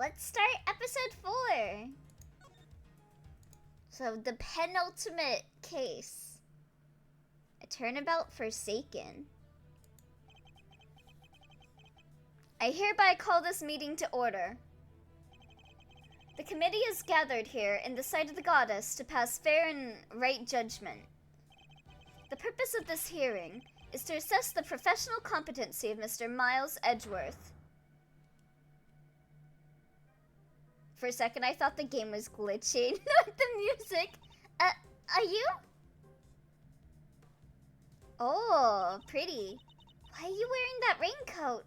let's start episode 4. So, the penultimate case. A turnabout forsaken. I hereby call this meeting to order. The committee is gathered here in the sight of the goddess to pass fair and right judgment. The purpose of this hearing is to assess the professional competency of Mr. Miles Edgeworth. For a second, I thought the game was glitching with the music. Are you? Oh, pretty. Why are you wearing that raincoat?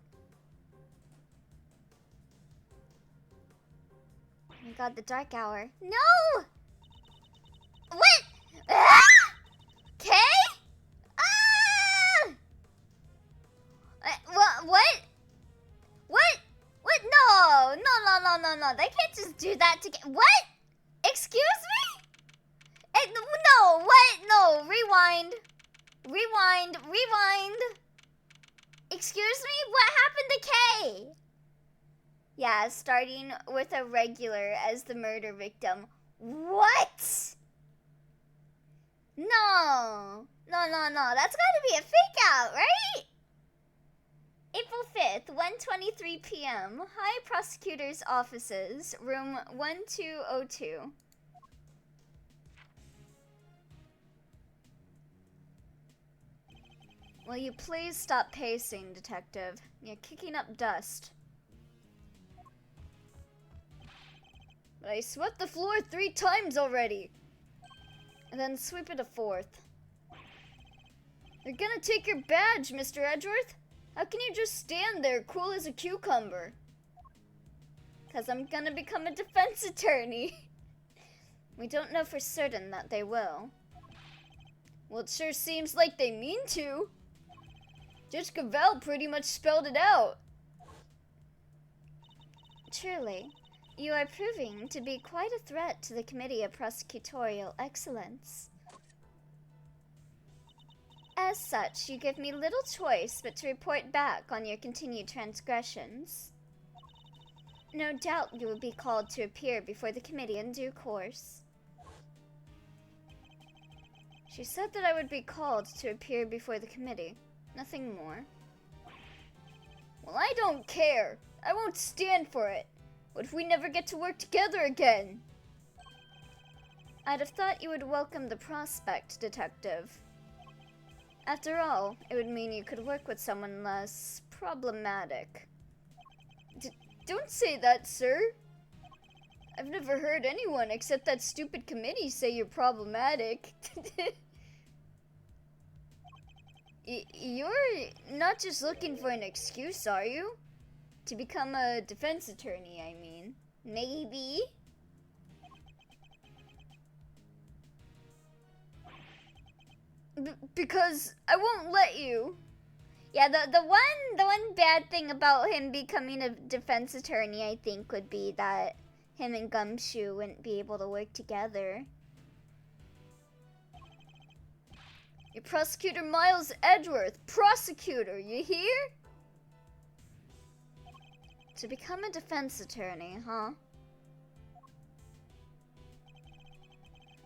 Oh my god, the dark hour. No! What? Ah! Okay? Ah! What? What? No. They can't just do that to get. What? Excuse me? No, what? No, rewind. Excuse me? What happened to Kay? Yeah, starting with a regular as the murder victim. What? No. That's gotta be a fake out, right? April 5th, 1:23 p.m. High Prosecutor's Offices, room 1202. Will you please stop pacing, Detective? You're kicking up dust. But I swept the floor 3 times already. And then sweep it a 4th. They're gonna take your badge, Mr. Edgeworth. How can you just stand there cool as a cucumber? 'Cause I'm gonna become a defense attorney. We don't know for certain that they will. Well, it sure seems like they mean to. Judge Cavell pretty much spelled it out. Truly, you are proving to be quite a threat to the Committee of Prosecutorial Excellence. As such, you give me little choice but to report back on your continued transgressions. No doubt you will be called to appear before the committee in due course. She said that I would be called to appear before the committee. Nothing more. Well, I don't care. I won't stand for it. What if we never get to work together again? I'd have thought you would welcome the prospect, Detective. After all, it would mean you could work with someone less problematic. Don't say that, sir. I've never heard anyone except that stupid committee say you're problematic. You're not just looking for an excuse, are you? To become a defense attorney, I mean. Maybe? Because I won't let you. Yeah, the one bad thing about him becoming a defense attorney, I think, would be that him and Gumshoe wouldn't be able to work together. You're Prosecutor Miles Edgeworth. Prosecutor, you hear? To become a defense attorney, huh?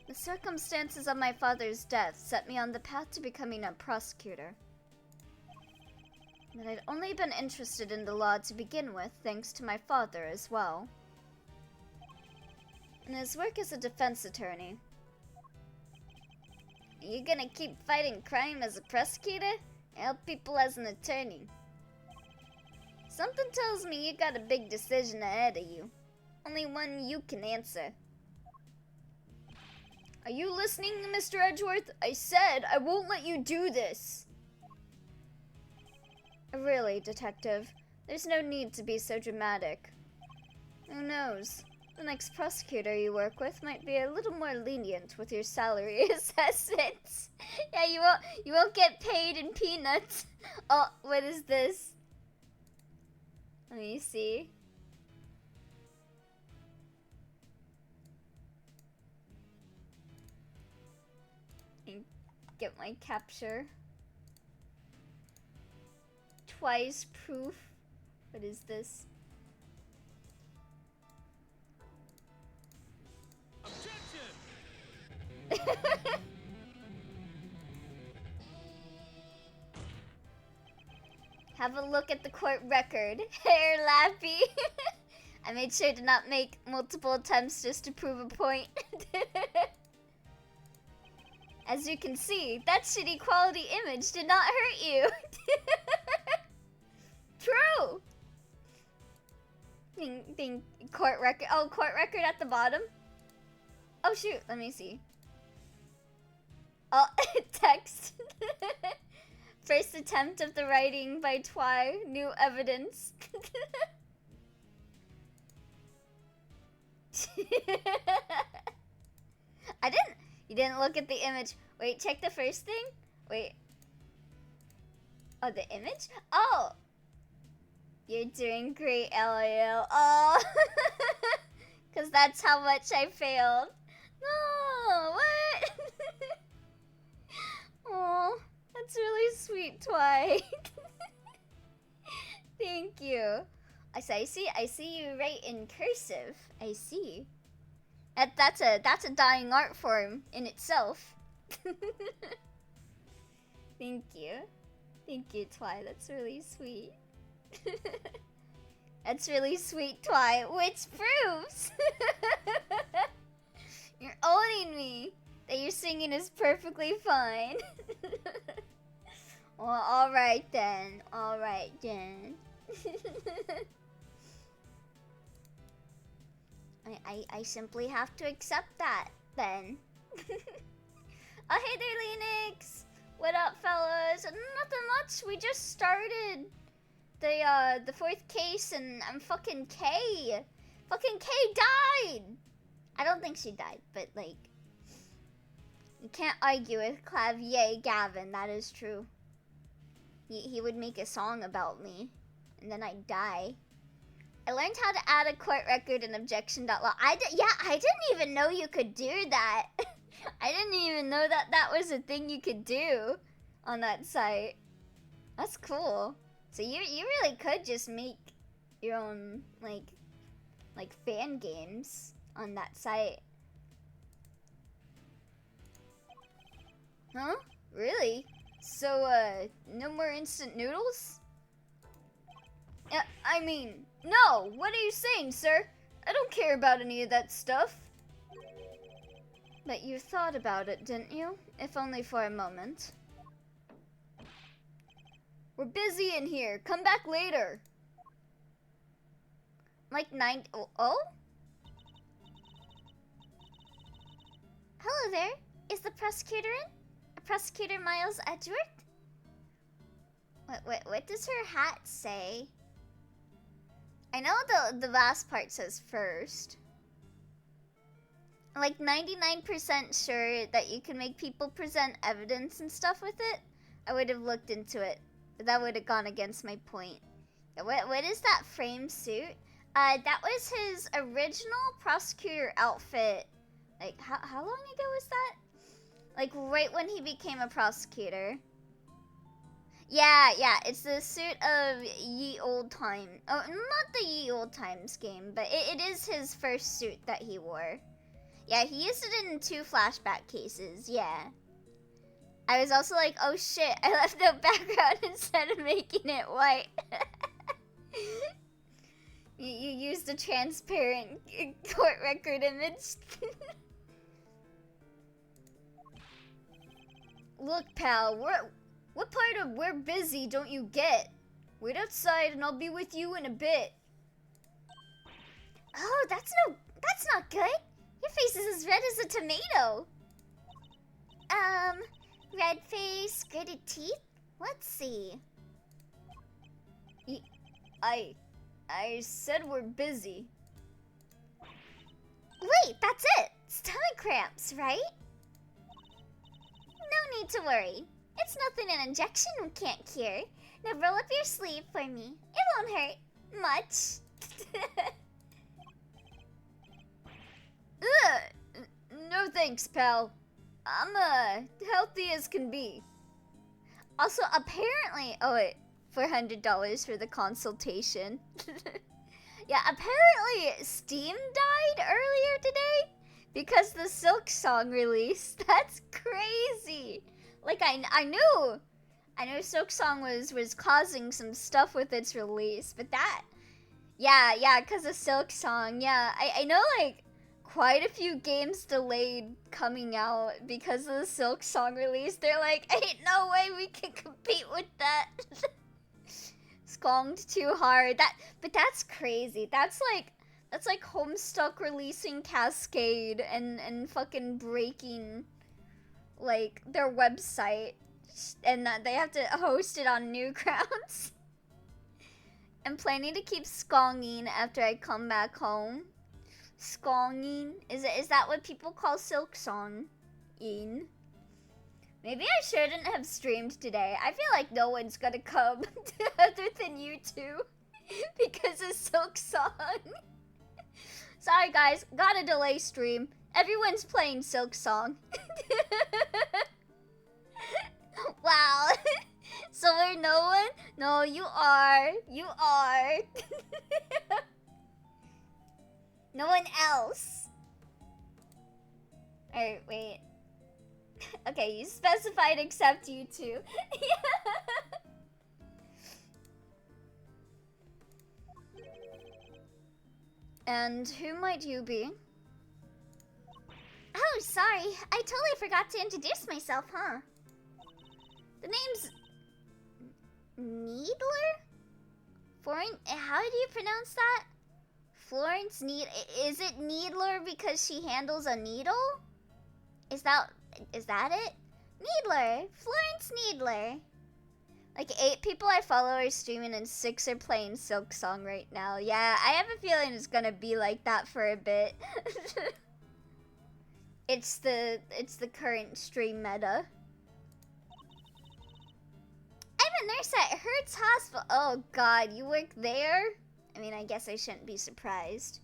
The circumstances of my father's death set me on the path to becoming a prosecutor. But I'd only been interested in the law to begin with, thanks to my father as well. In his work as a defense attorney. Are you gonna keep fighting crime as a prosecutor? Or help people as an attorney? Something tells me you got a big decision ahead of you. Only one you can answer. Are you listening, Mr. Edgeworth? I said I won't let you do this. Really, Detective, there's no need to be so dramatic. Who knows? The next prosecutor you work with might be a little more lenient with your salary assessments. Yeah, you won't get paid in peanuts. Oh, what is this? Let me see. Get my capture. Twice proof. What is this? Have a look at the court record. Hair lappy. I made sure to not make multiple attempts just to prove a point. As you can see, that shitty quality image did not hurt you. True. Ding, court record. Oh, court record at the bottom. Oh shoot, let me see. Oh, text. First attempt of the writing by Twy. New evidence. You didn't look at the image. Wait, check the first thing? Wait. Oh, the image? Oh! You're doing great, LOL. Oh! Because that's how much I failed. No, what? Oh, that's really sweet, Twy. Thank you. I see you write in cursive. I see. That's a dying art form in itself. Thank you. Thank you, Twy. That's really sweet. That's really sweet, Twy, which proves you're owning me that your singing is perfectly fine. Well, alright then. Alright then. I simply have to accept that, then. Oh, hey there, Linux! What up, fellas? Nothing much, we just started the fourth case, and I'm fucking K. Fucking K died! I don't think she died, but, like, you can't argue with Clavier Gavin, that is true. He would make a song about me, and then I'd die. I learned how to add a court record in objection.law. I didn't even know you could do that. I didn't even know that was a thing you could do on that site. That's cool. So you really could just make your own like fan games on that site. Huh? Really? So no more instant noodles? Yeah, I mean, no! What are you saying, sir? I don't care about any of that stuff. But you thought about it, didn't you? If only for a moment. We're busy in here. Come back later. Like 9... Oh? Hello there. Is the prosecutor in? Prosecutor Miles Edgeworth? What does her hat say? I know the last part says first. I'm like 99% sure that you can make people present evidence and stuff with it. I would have looked into it, but that would have gone against my point. What is that frame suit? That was his original prosecutor outfit. Like, how long ago was that? Like, right when he became a prosecutor. Yeah, it's the suit of Ye Old Time. Oh, not the Ye Old Times game, but it is his first suit that he wore. Yeah, he used it in 2 flashback cases, yeah. I was also like, oh shit, I left the background instead of making it white. You used a transparent court record image. Look, pal, what part of "we're busy" don't you get? Wait outside and I'll be with you in a bit. Oh, that's not good. Your face is as red as a tomato. Red face, gritted teeth? Let's see. I said we're busy. Wait, that's it. Stomach cramps, right? No need to worry. It's nothing an injection can't cure. Now roll up your sleeve for me. It won't hurt much. Ugh. No thanks, pal. I'm healthy as can be. Also, apparently, oh wait, $400 for the consultation. Yeah, apparently Steam died earlier today because the Silk song released. That's crazy. Like I I know Silksong was causing some stuff with its release, but that, yeah, because of Silksong, yeah. I know, like, quite a few games delayed coming out because of the Silksong release. They're like, ain't no way we can compete with that. Skonged too hard. But that's crazy. That's like Homestuck releasing Cascade and fucking breaking, like, their website, and that they have to host it on Newgrounds. I'm planning to keep skonging after I come back home. Skonging? Is that what people call Silksong? In? Maybe I shouldn't have streamed today. I feel like no one's gonna come other than you two because of Silksong. Sorry guys, gotta delay stream. Everyone's playing Silksong. Wow. So we're no one? No, you are. You are. No one else. Alright, wait. Okay, you specified except you two. And who might you be? Oh, sorry. I totally forgot to introduce myself, huh? The name's Needler? How do you pronounce that? Florence Is it Needler because she handles a needle? Is that it? Needler! Florence Needler! Like 8 people I follow are streaming and 6 are playing Silksong right now. Yeah, I have a feeling it's gonna be like that for a bit. It's the current stream meta. I'm a nurse at Hertz Hospital. Oh god, you work there? I mean, I guess I shouldn't be surprised.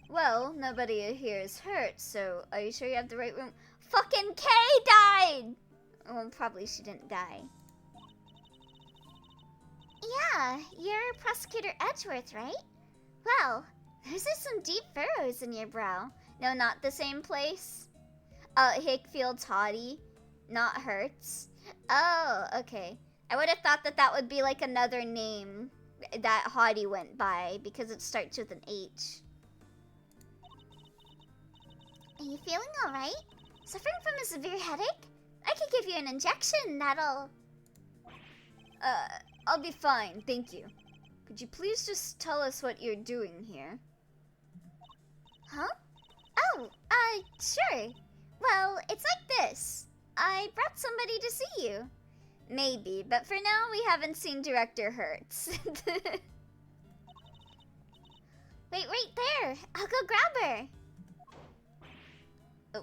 Well, nobody here is hurt, so are you sure you have the right room? Fucking Kay died! Well, probably she didn't die. Yeah, you're Prosecutor Edgeworth, right? Well, those are some deep furrows in your brow. No, not the same place. Hickfield's Haughty, not Hertz. Oh, okay. I would have thought that would be like another name that Haughty went by because it starts with an H. Are you feeling alright? Suffering from a severe headache? I could give you an injection, that'll... I'll be fine, thank you. Could you please just tell us what you're doing here? Huh? Oh, sure. Well, it's like this. I brought somebody to see you. Maybe, but for now we haven't seen Director Hertz. Wait, right there. I'll go grab her.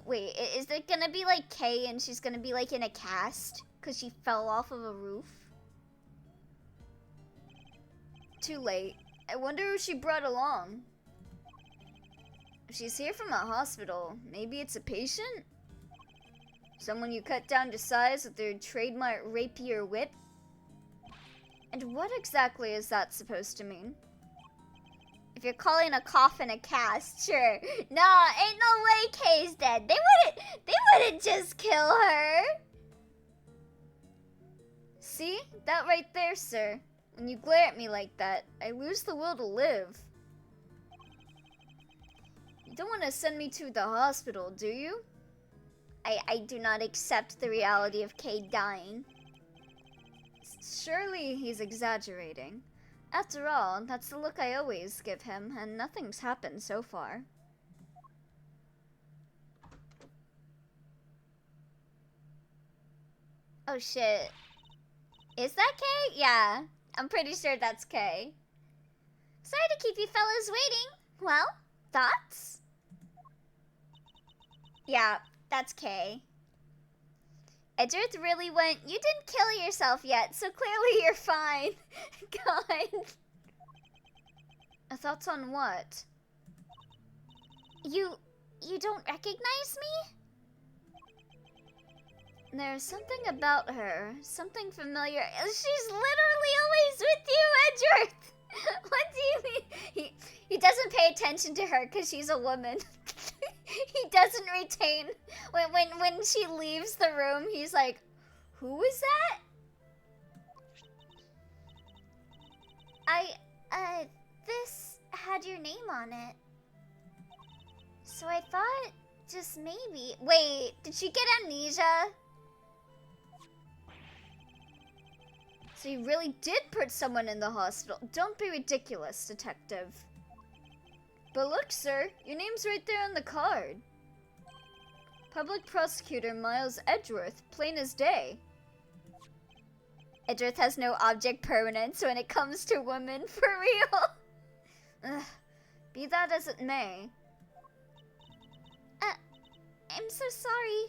Wait, is it gonna be like Kay and she's gonna be like in a cast? Because she fell off of a roof? Too late. I wonder who she brought along. If she's here from a hospital, maybe it's a patient? Someone you cut down to size with their trademark rapier whip? And what exactly is that supposed to mean? If you're calling a coffin a cast, sure. Nah, ain't no way Kay's dead. They wouldn't just kill her. See? That right there, sir. When you glare at me like that, I lose the will to live. You don't want to send me to the hospital, do you? I do not accept the reality of Kay dying. Surely he's exaggerating. After all, that's the look I always give him, and nothing's happened so far. Oh shit. Is that Kay? Yeah, I'm pretty sure that's Kay. Sorry to keep you fellas waiting. Well, thoughts? Yeah, that's Kay. Edgeworth really went, you didn't kill yourself yet, so clearly you're fine. God. Thoughts on what? You don't recognize me? There's something about her, something familiar. She's literally always with you, Edgeworth! What do you mean? He doesn't pay attention to her because she's a woman. He doesn't retain. When she leaves the room, he's like, who is that? This had your name on it. So I thought just maybe. Wait, did she get amnesia? So you really did put someone in the hospital. Don't be ridiculous, detective. But look, sir, your name's right there on the card. Public Prosecutor Miles Edgeworth, plain as day. Edgeworth has no object permanence when it comes to women, for real. Ugh, be that as it may. I'm so sorry.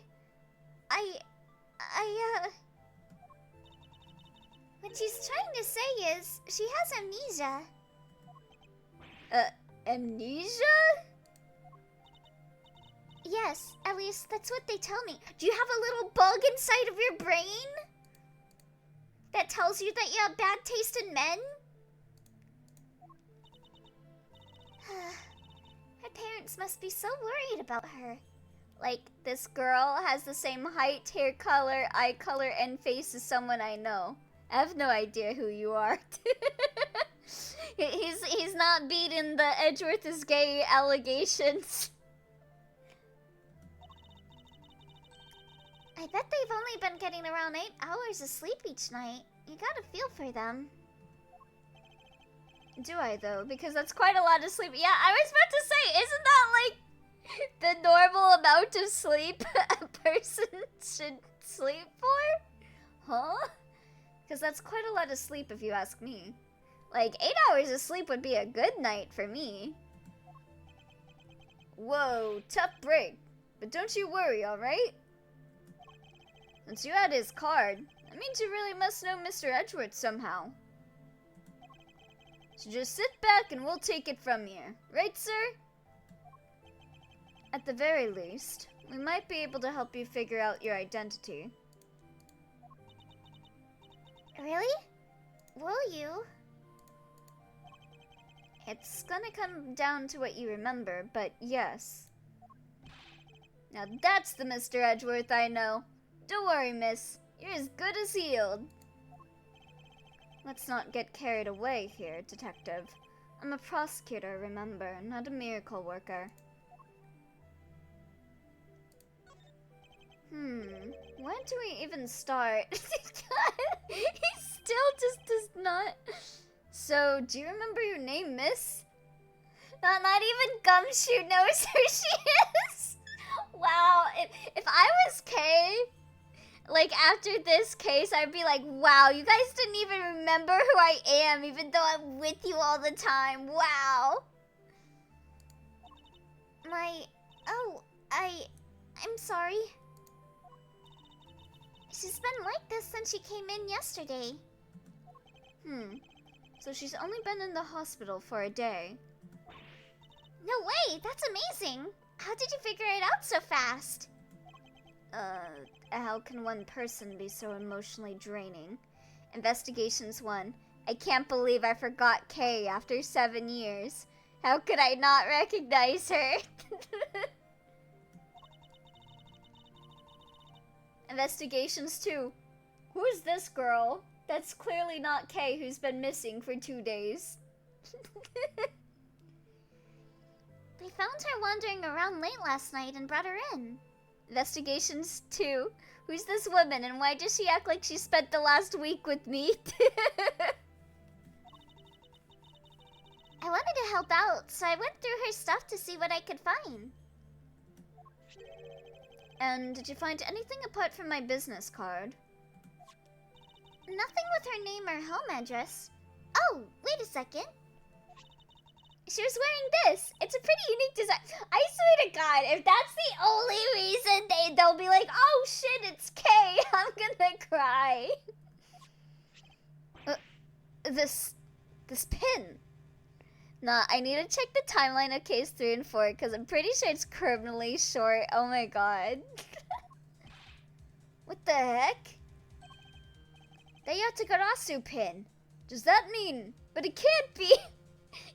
What she's trying to say is, she has amnesia. Amnesia? Yes, at least that's what they tell me. Do you have a little bug inside of your brain that tells you that you have bad taste in men? Her parents must be so worried about her. Like, this girl has the same height, hair color, eye color, and face as someone I know. I have no idea who you are. He's not beating the Edgeworth is gay allegations. I bet they've only been getting around 8 hours of sleep each night. You gotta feel for them. Do I, though? Because that's quite a lot of sleep. Yeah, I was about to say, isn't that like the normal amount of sleep a person should sleep for? Huh? Because that's quite a lot of sleep if you ask me. Like, 8 hours of sleep would be a good night for me. Whoa, tough break. But don't you worry, alright? Since you had his card, that means you really must know Mr. Edgeworth somehow. So just sit back and we'll take it from here. Right, sir? At the very least, we might be able to help you figure out your identity. Really? Will you? It's gonna come down to what you remember, but yes. Now that's the Mr. Edgeworth I know. Don't worry, miss. You're as good as healed. Let's not get carried away here, detective. I'm a prosecutor, remember, not a miracle worker. When do we even start? He still just does not. So, do you remember your name, miss? Not even Gumshoe knows who she is. Wow, if I was Kay, like after this case, I'd be like, wow, you guys didn't even remember who I am, even though I'm with you all the time. Wow. I'm sorry. She's been like this since she came in yesterday. So she's only been in the hospital for a day. No way, that's amazing. How did you figure it out so fast? How can one person be so emotionally draining? Investigations 1. I can't believe I forgot Kay after 7 years. How could I not recognize her? Investigations 2. Who is this girl? That's clearly not Kay, who's been missing for 2 days. They found her wandering around late last night and brought her in. Investigations 2. Who's this woman and why does she act like she spent the last week with me? I wanted to help out, so I went through her stuff to see what I could find. And did you find anything apart from my business card? Nothing with her name or home address. Oh, wait a second. She was wearing this. It's a pretty unique design. I swear to God, if that's the only reason they'll be like, oh shit, it's Kay, I'm gonna cry. This pin. Nah, I need to check the timeline of case 3 and 4 because I'm pretty sure it's criminally short. Oh my God. What the heck? The Yatagarasu pin. Does that mean? But it can't be.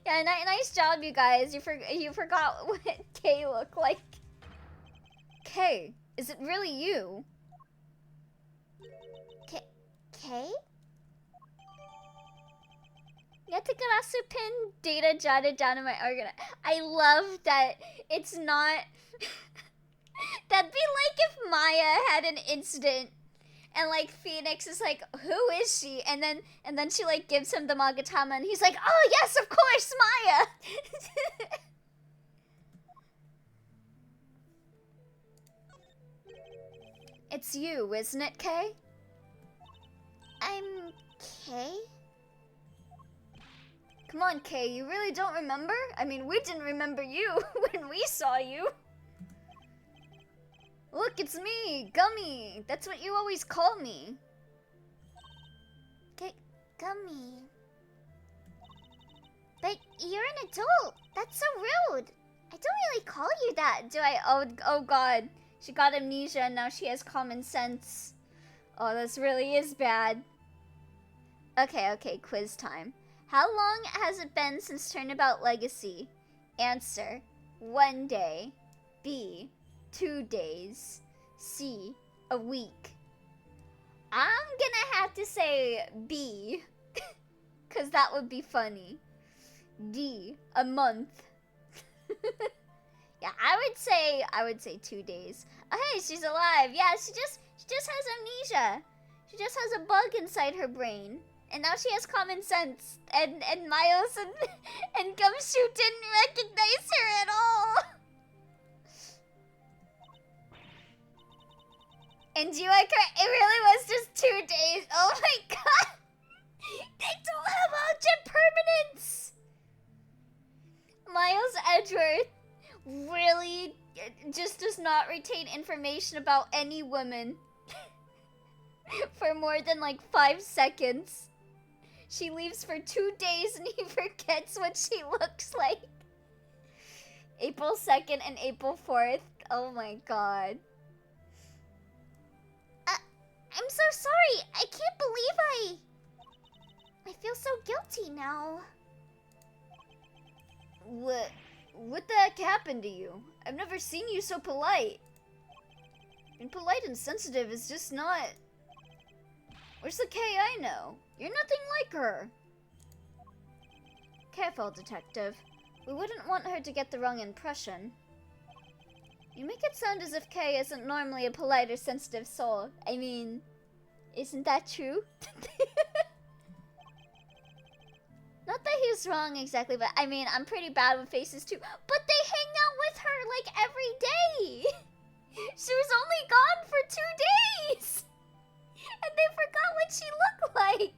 Yeah, nice job, you guys. You forgot what Kay looked like. Kay, is it really you? Kay? Yatakarasu pin data jotted down in my organizer. I love that it's not... That'd be like if Maya had an incident and like Phoenix is like, who is she? And then she like gives him the Magatama and he's like, oh yes, of course, Maya! It's you, isn't it, Kay? I'm Kay? Come on, Kay, you really don't remember? I mean, we didn't remember you when we saw you. Look, it's me, Gummy. That's what you always call me. Gummy. But you're an adult. That's so rude. I don't really call you that, do I? Oh god. She got amnesia and now she has common sense. Oh, this really is bad. Okay, quiz time. How long has it been since Turnabout Legacy? Answer: 1 day. B: 2 days. C: a week. I'm gonna have to say B, cause that would be funny. D: a month. Yeah, I would say 2 days. Oh hey, she's alive. Yeah, she just has amnesia. She just has a bug inside her brain. And now she has common sense. And Miles and Gumshoe didn't recognize her at all. And you like her, it really was just 2 days. Oh my god. They don't have object permanence. Miles Edgeworth really just does not retain information about any woman for more than like 5 seconds. She leaves for 2 days and he forgets what she looks like. April 2nd and April 4th. Oh my god. I'm so sorry. I can't believe I feel so guilty now. What the heck happened to you? I've never seen you so polite. And polite and sensitive is just not... Where's the Kay I know? You're nothing like her. Careful, detective. We wouldn't want her to get the wrong impression. You make it sound as if Kay isn't normally a polite or sensitive soul. I mean, isn't that true? Not that he's wrong exactly, but I mean, I'm pretty bad with faces too. But they hang out with her like every day. She was only gone for 2 days. And they forgot what she looked like.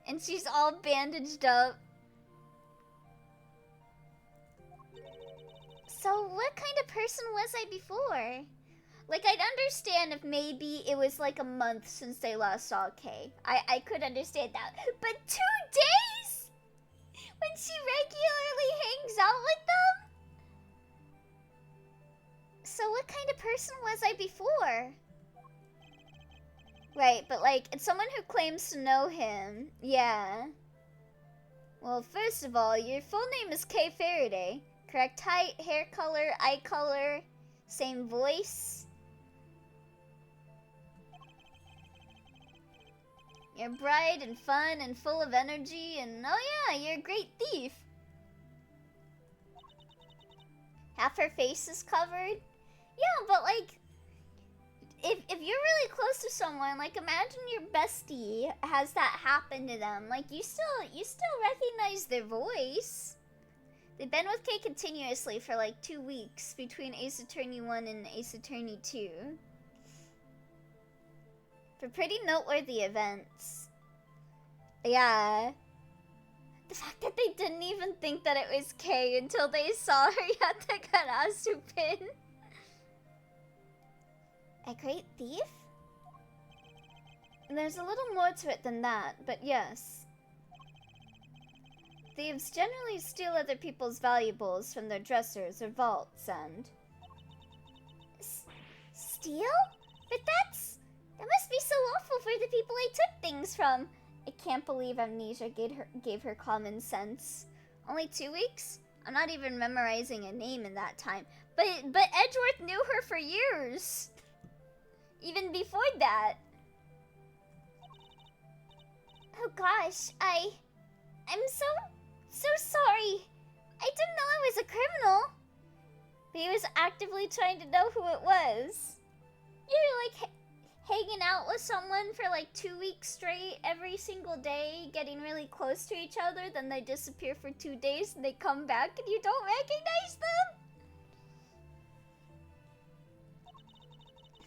And she's all bandaged up. So what kind of person was I before? Like, I'd understand if maybe it was like a month since they last saw Kay. I could understand that. But 2 days? When she regularly hangs out with them? So what kind of person was I before? Right, but like, it's someone who claims to know him. Yeah. Well, first of all, your full name is Kay Faraday. Correct height, hair color, eye color, same voice. You're bright and fun and full of energy, and oh yeah, you're a great thief. Half her face is covered. Yeah, but like, if you're really close to someone, like imagine your bestie has that happen to them. Like you still recognize their voice. They've been with Kay continuously for like 2 weeks between Ace Attorney 1 and Ace Attorney 2. For pretty noteworthy events. Yeah. The fact that they didn't even think that it was Kay until they saw her Yatakarasu pin. A great thief? There's a little more to it than that, but yes. Thieves generally steal other people's valuables from their dressers or vaults and... Steal? But that must be so awful for the people I took things from. I can't believe amnesia gave her common sense. Only 2 weeks? I'm not even memorizing a name in that time. But Edgeworth knew her for years. Even before that. Oh gosh, I I'm so sorry. I didn't know I was a criminal. But he was actively trying to know who it was. You're like hanging out with someone for like 2 weeks straight, every single day, getting really close to each other, then they disappear for 2 days and they come back and you don't recognize them?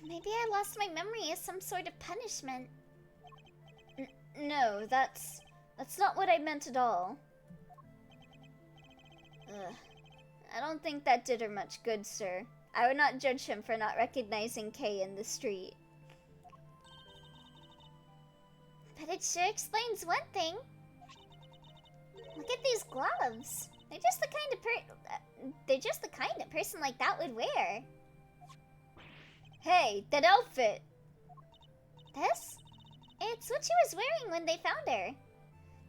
Maybe I lost my memory as some sort of punishment. No, that's not what I meant at all. Ugh. I don't think that did her much good, sir. I would not judge him for not recognizing Kay in the street. But it sure explains one thing. Look at these gloves. They're just the kind a person like that would wear. Hey, that outfit. This? It's what she was wearing when they found her.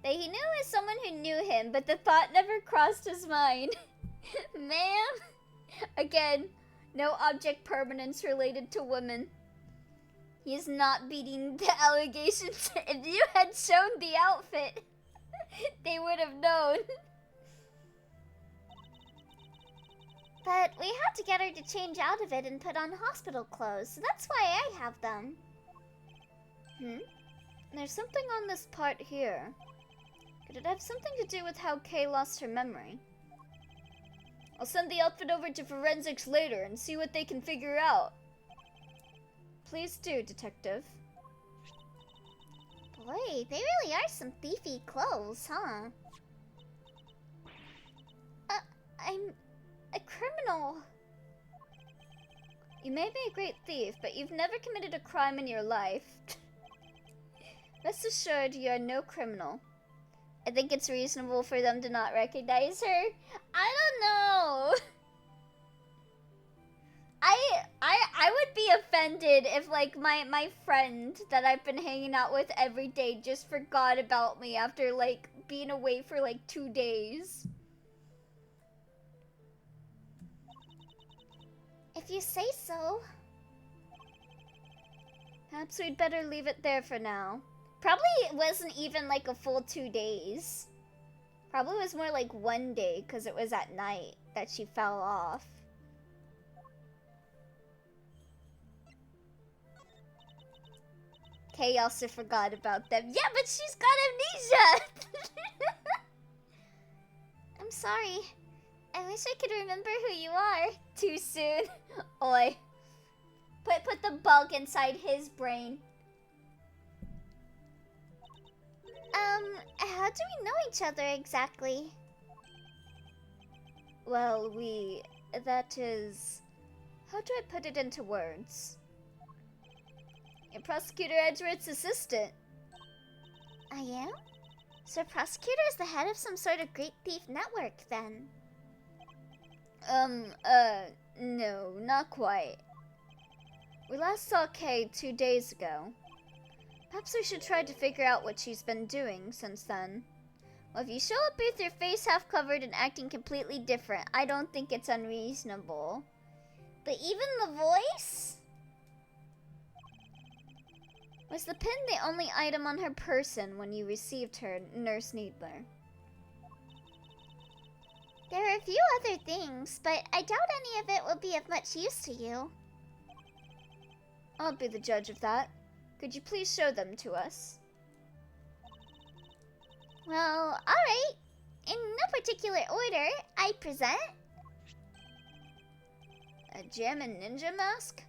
That he knew as someone who knew him, but the thought never crossed his mind. Ma'am? Again, no object permanence related to women. He is not beating the allegations. If you had shown the outfit, they would have known. But we had to get her to change out of it and put on hospital clothes, so that's why I have them. There's something on this part here. Could it have something to do with how Kay lost her memory? I'll send the outfit over to forensics later and see what they can figure out. Please do, Detective. Boy, they really are some thiefy clothes, huh? I'm a criminal. You may be a great thief, but you've never committed a crime in your life. Rest assured, you are no criminal. I think it's reasonable for them to not recognize her. I don't know. I would be offended if like my friend that I've been hanging out with every day just forgot about me after like being away for like 2 days. If you say so. Perhaps we'd better leave it there for now. Probably it wasn't even like a full 2 days. Probably was more like 1 day because it was at night that she fell off. Kay also forgot about them. Yeah, but she's got amnesia! I'm sorry. I wish I could remember who you are. Too soon. Oi. Put the bug inside his brain. How do we know each other exactly? Well, that is... How do I put it into words? You're Prosecutor Edgeworth's assistant. I am? So Prosecutor is the head of some sort of great thief network, then? No, not quite. We last saw Kay 2 days ago. Perhaps we should try to figure out what she's been doing since then. Well, if you show up with your face half covered and acting completely different, I don't think it's unreasonable. But even the voice? Was the pin the only item on her person when you received her, Nurse Needler? There are a few other things, but I doubt any of it will be of much use to you. I'll be the judge of that. Could you please show them to us? Well, alright. In no particular order, I present... A jammin' ninja mask?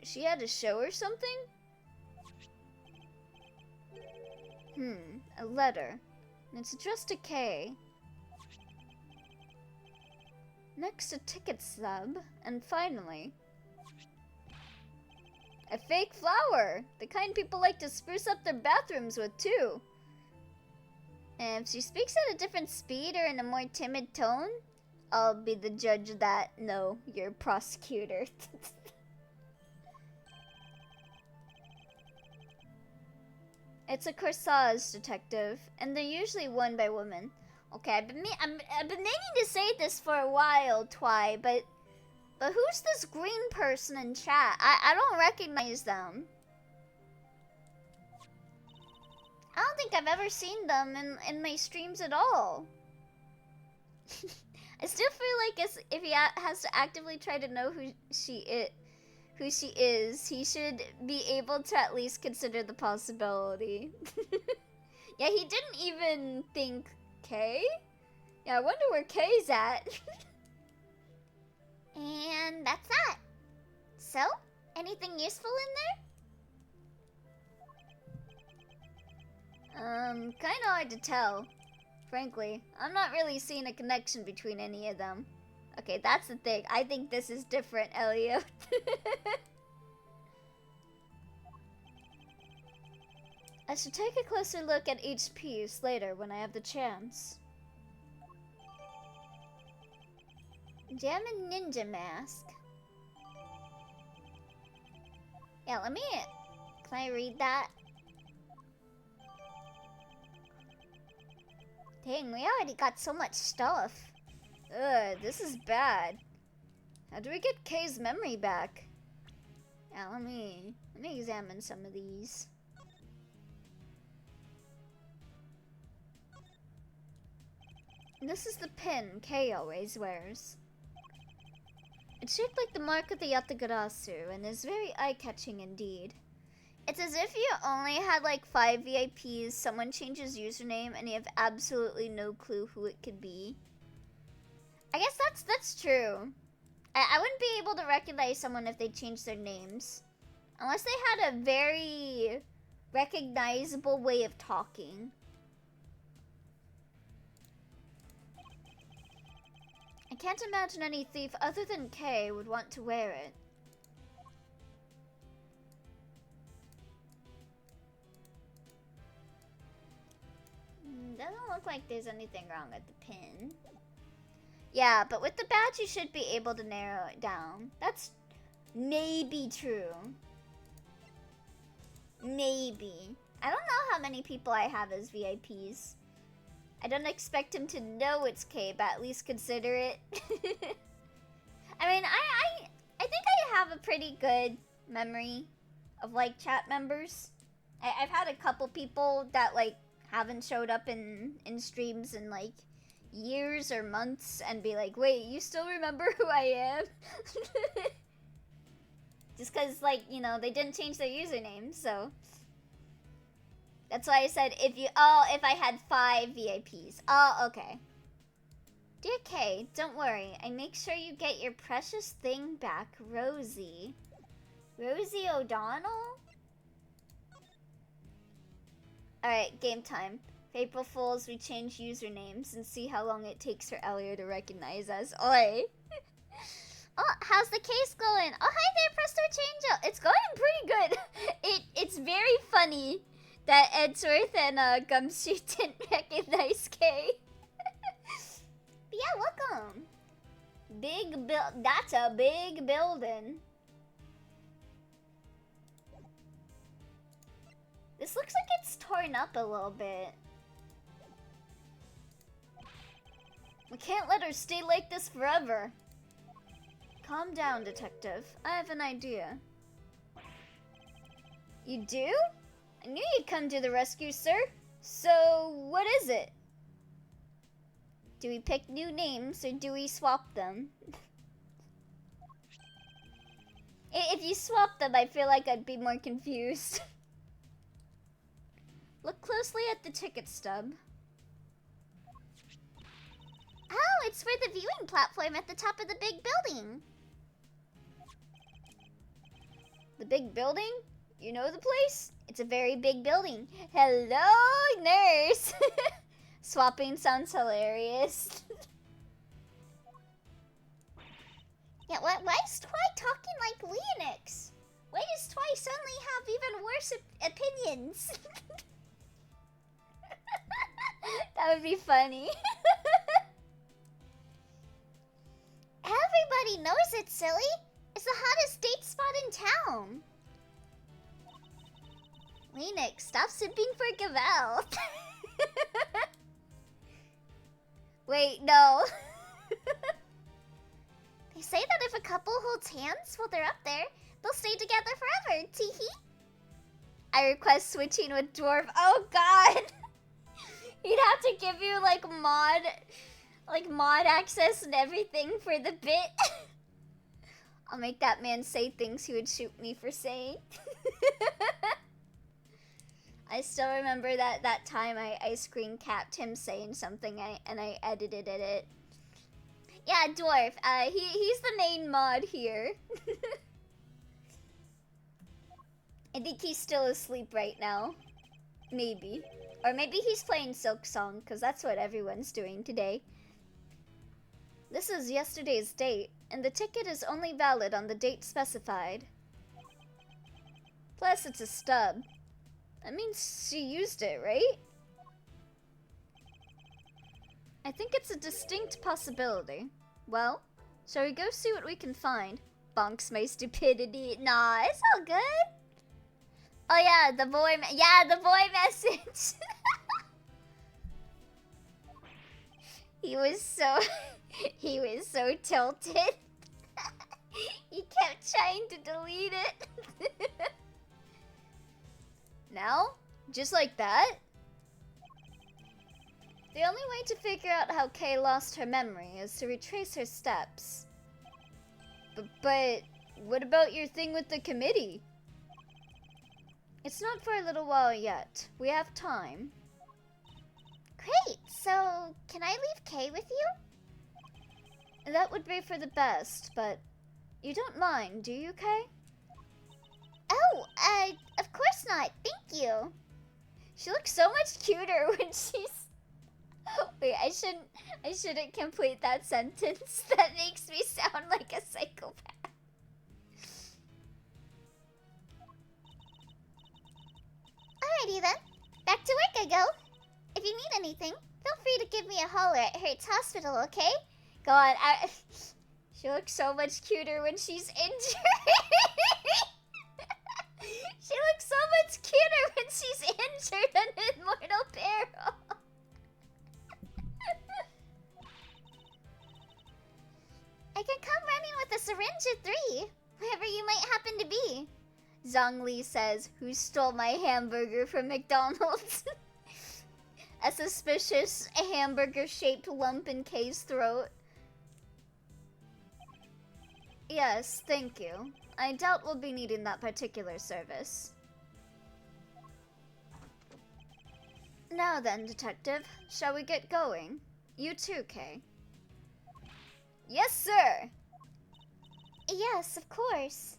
She had a show or something? A letter. And it's addressed to Kay. Next, a ticket stub. And finally... a fake flower! The kind people like to spruce up their bathrooms with, too. And if she speaks at a different speed or in a more timid tone, I'll be the judge of that. No, you're a prosecutor. It's a corsage, Detective, and they're usually worn by women. Okay, I've been meaning to say this for a while, Twy, but who's this green person in chat? I don't recognize them. I don't think I've ever seen them in my streams at all. I still feel like if he has to actively try to know who she is, he should be able to at least consider the possibility. Yeah, he didn't even think Kay? Yeah, I wonder where Kay's at. And that's that. So, anything useful in there? Kinda hard to tell. Frankly, I'm not really seeing a connection between any of them. Okay, that's the thing. I think this is different, Elliot. I should take a closer look at each piece later when I have the chance. Gem and ninja mask. Yeah, let me... Can I read that? Dang, we already got so much stuff. Ugh, this is bad. How do we get Kay's memory back? Yeah, let me examine some of these. This is the pin Kay always wears. It's shaped like the mark of the Yatagarasu and is very eye-catching indeed. It's as if you only had like 5 VIPs, someone changes username, and you have absolutely no clue who it could be. I guess that's true. I wouldn't be able to recognize someone if they changed their names. Unless they had a very recognizable way of talking. I can't imagine any thief other than Kay would want to wear it. Doesn't look like there's anything wrong with the pin. Yeah, but with the badge you should be able to narrow it down. That's maybe true. Maybe. I don't know how many people I have as VIPs. I don't expect him to know it's K, but at least consider it. I mean, I think I have a pretty good memory of like chat members. I've had a couple people that like haven't showed up in streams in like years or months and be like, wait, you still remember who I am? Just cause like, you know, they didn't change their username, so that's why I said if I had 5 VIPs. Oh, okay. Dear Kay, don't worry. I make sure you get your precious thing back, Rosie. Rosie O'Donnell? Alright, game time. For April Fools, we change usernames and see how long it takes for Elio to recognize us. Oi! Oh, how's the case going? Oh, hi there, Presto Changel. It's going pretty good. It's very funny that Edgeworth and Gumshoe didn't recognize Kay. But yeah, welcome. That's a big building. This looks like it's torn up a little bit. We can't let her stay like this forever. Calm down, detective. I have an idea. You do? I knew you'd come to the rescue, sir. So, what is it? Do we pick new names or do we swap them? If you swap them, I feel like I'd be more confused. Look closely at the ticket stub. Oh, it's for the viewing platform at the top of the big building. The big building? You know the place? It's a very big building. Hello, nurse! Swapping sounds hilarious. Yeah, why is Twi talking like Leonix? Why does Twi suddenly have even worse opinions? That would be funny. Everybody knows it, silly. It's the hottest date spot in town. Leonix, stop simping for Gavel. Wait, no. They say that if a couple holds hands while they're up there, they'll stay together forever, teehee. I request switching with Dwarf. Oh god! He'd have to give you like mod access and everything for the bit. I'll make that man say things he would shoot me for saying. I still remember that time I screen capped him saying something and I edited it. Yeah, Dwarf. He's the main mod here. I think he's still asleep right now. Maybe. Or maybe he's playing Silk Song, because that's what everyone's doing today. This is yesterday's date, and the ticket is only valid on the date specified. Plus, it's a stub. That means she used it, right? I think it's a distinct possibility. Well, shall we go see what we can find? Bonks my stupidity. Nah, it's all good. Oh yeah, the boy message. He was so tilted. He kept trying to delete it. Now, just like that? The only way to figure out how Kay lost her memory is to retrace her steps. But what about your thing with the committee? It's not for a little while yet. We have time. Great, so can I leave Kay with you? That would be for the best, but you don't mind, do you, Kay? Oh, of course not. Thank you. She looks so much cuter when she's... Wait, I shouldn't complete that sentence. That makes me sound like a psychopath. Alrighty then. Back to work I go. If you need anything, feel free to give me a holler at Hertz Hospital, okay? Go on, she looks so much cuter when she's injured. She looks so much cuter when she's injured and in mortal peril. I can come running with a syringe at 3, wherever you might happen to be. Zhongli says, who stole my hamburger from McDonald's. A suspicious hamburger-shaped lump in Kay's throat. Yes, thank you. I doubt we'll be needing that particular service. Now then, detective, shall we get going? You too, Kay. Yes, sir! Yes, of course.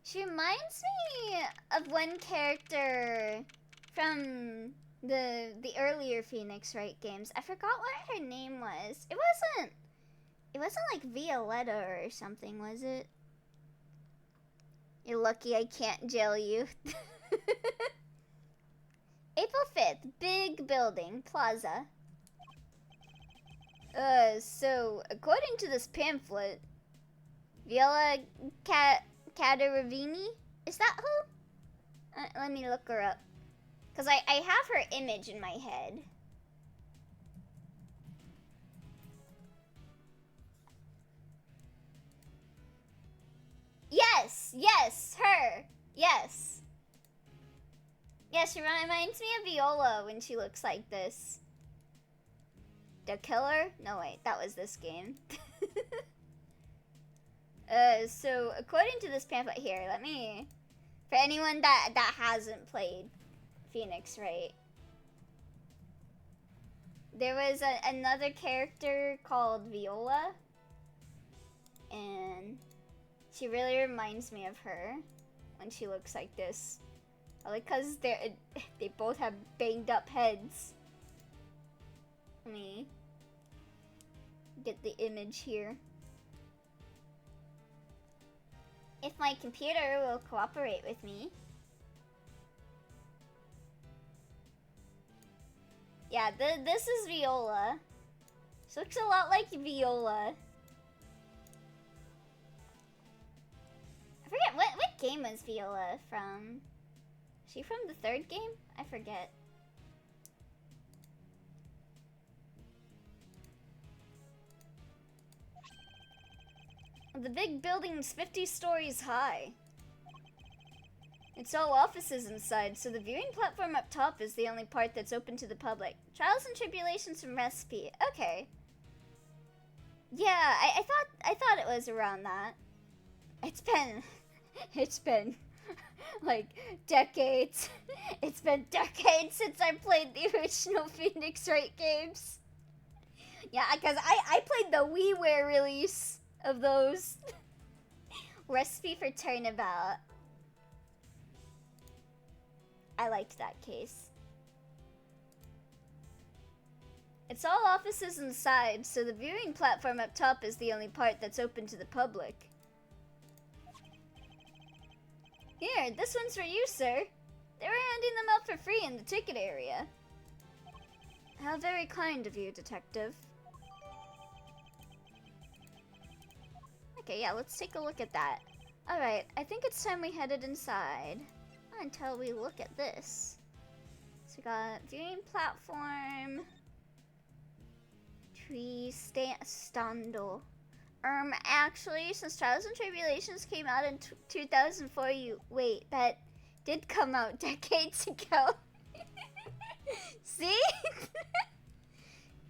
She reminds me of one character from the earlier Phoenix Wright games. I forgot what her name was. It wasn't like Violetta or something, was it? You're lucky I can't jail you. April 5th, big building, plaza. So according to this pamphlet, Viola Cadaravini? Is that who? Let me look her up. Because I have her image in my head. Yes, her. Yes. Yeah, she reminds me of Viola when she looks like this. The Killer? No, wait, that was this game. So according to this pamphlet here, for anyone that hasn't played Phoenix Wright, there was another character called Viola, and she really reminds me of her when she looks like this. Probably because they both have banged up heads. Let me get the image here. If my computer will cooperate with me. Yeah, this is Viola. She looks a lot like Viola. I forget, what game was Viola from? Is she from the 3rd game? I forget. The big building's 50 stories high. It's all offices inside, so the viewing platform up top is the only part that's open to the public. Trials and Tribulations from Recipe. Okay. Yeah, I thought it was around that. It's been like decades. It's been decades since I played the original Phoenix Wright games. Yeah, because I played the WiiWare release of those. Recipe for Turnabout. I liked that case. It's all offices inside, so the viewing platform up top is the only part that's open to the public. Here, this one's for you, sir. They were handing them out for free in the ticket area. How very kind of you, detective. Okay, yeah, let's take a look at that. Alright, I think it's time we headed inside. Until we look at this. So we got viewing platform. Tree stando. Actually, since Trials and Tribulations came out in 2004, wait, that did come out decades ago. See?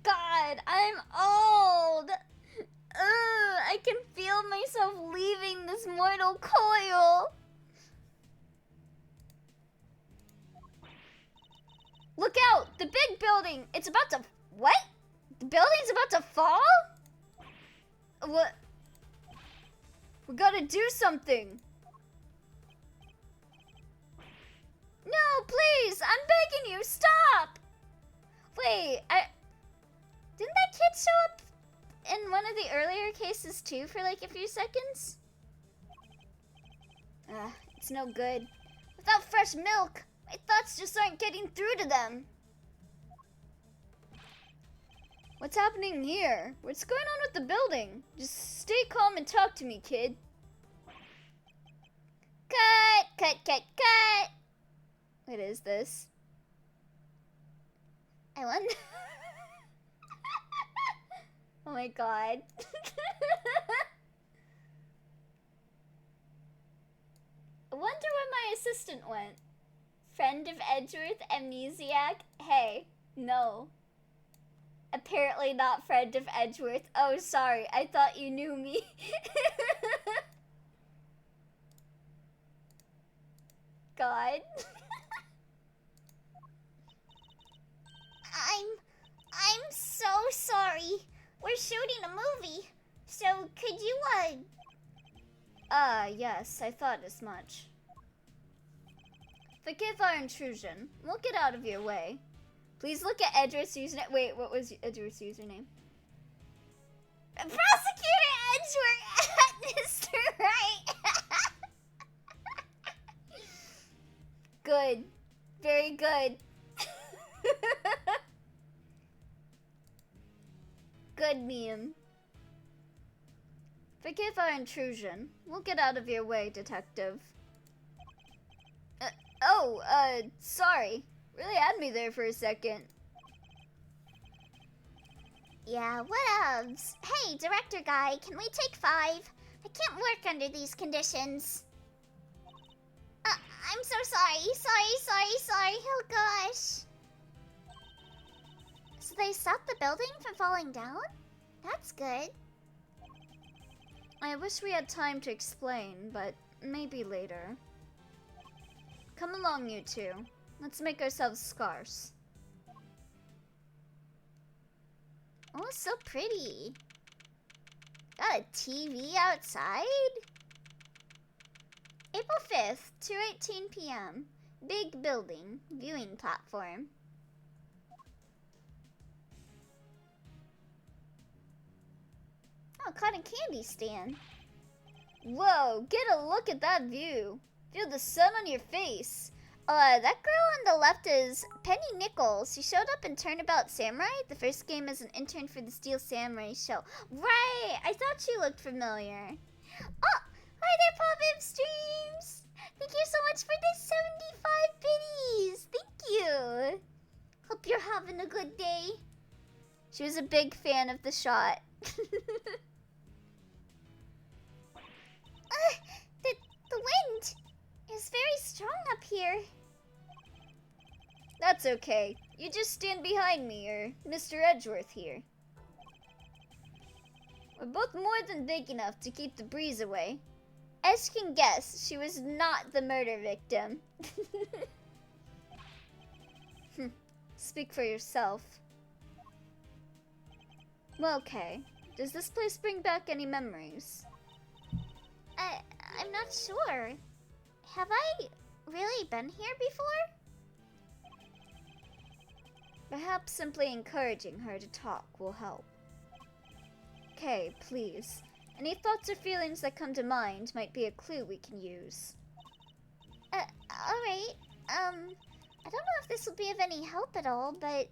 God, I'm old. I can feel myself leaving this mortal coil. Look out! The big building! It's about to... What? The building's about to fall? What? We gotta do something. No, please! I'm begging you, stop! Wait, didn't that kid show up in one of the earlier cases too for like a few seconds? It's no good. Without fresh milk, my thoughts just aren't getting through to them. What's happening here? What's going on with the building? Just stay calm and talk to me, kid. Cut. What is this? I wonder... Oh my god. I wonder where my assistant went. Friend of Edgeworth, amnesiac? Hey, no. Apparently not friend of Edgeworth. Oh, sorry. I thought you knew me. God. I'm so sorry. We're shooting a movie. So could you, yes, I thought as much. Forgive our intrusion. We'll get out of your way. Please look at Edgeworth's username. Wait, what was Edgeworth's username? Prosecutor Edgeworth at Mr. Wright. Good. Very good. Good meme. Forgive our intrusion. We'll get out of your way, detective. Sorry. Really had me there for a second. Yeah, whatevs. Hey, director guy, can we take 5? I can't work under these conditions. I'm so sorry. Sorry. Oh gosh. So they stopped the building from falling down? That's good. I wish we had time to explain, but maybe later. Come along, you two. Let's make ourselves scarce. Oh, it's so pretty. Got a TV outside? April 5th, 2:18 p.m. Big building, viewing platform. Oh, cotton candy stand. Whoa, get a look at that view. Feel the sun on your face. That girl on the left is Penny Nichols. She showed up in Turnabout Samurai, the first game as an intern for the Steel Samurai show. Right, I thought she looked familiar. Oh, hi there, Pop-Up Streams. Thank you so much for the 75 biddies. Thank you. Hope you're having a good day. She was a big fan of the shot. strong up here. That's okay. You just stand behind me, or Mr. Edgeworth here. We're both more than big enough to keep the breeze away. As you can guess, she was not the murder victim. Speak for yourself. Well, okay. Does this place bring back any memories? I'm not sure. Have I really been here before? Perhaps simply encouraging her to talk will help. Okay, please. Any thoughts or feelings that come to mind might be a clue we can use. Alright. I don't know if this will be of any help at all, but...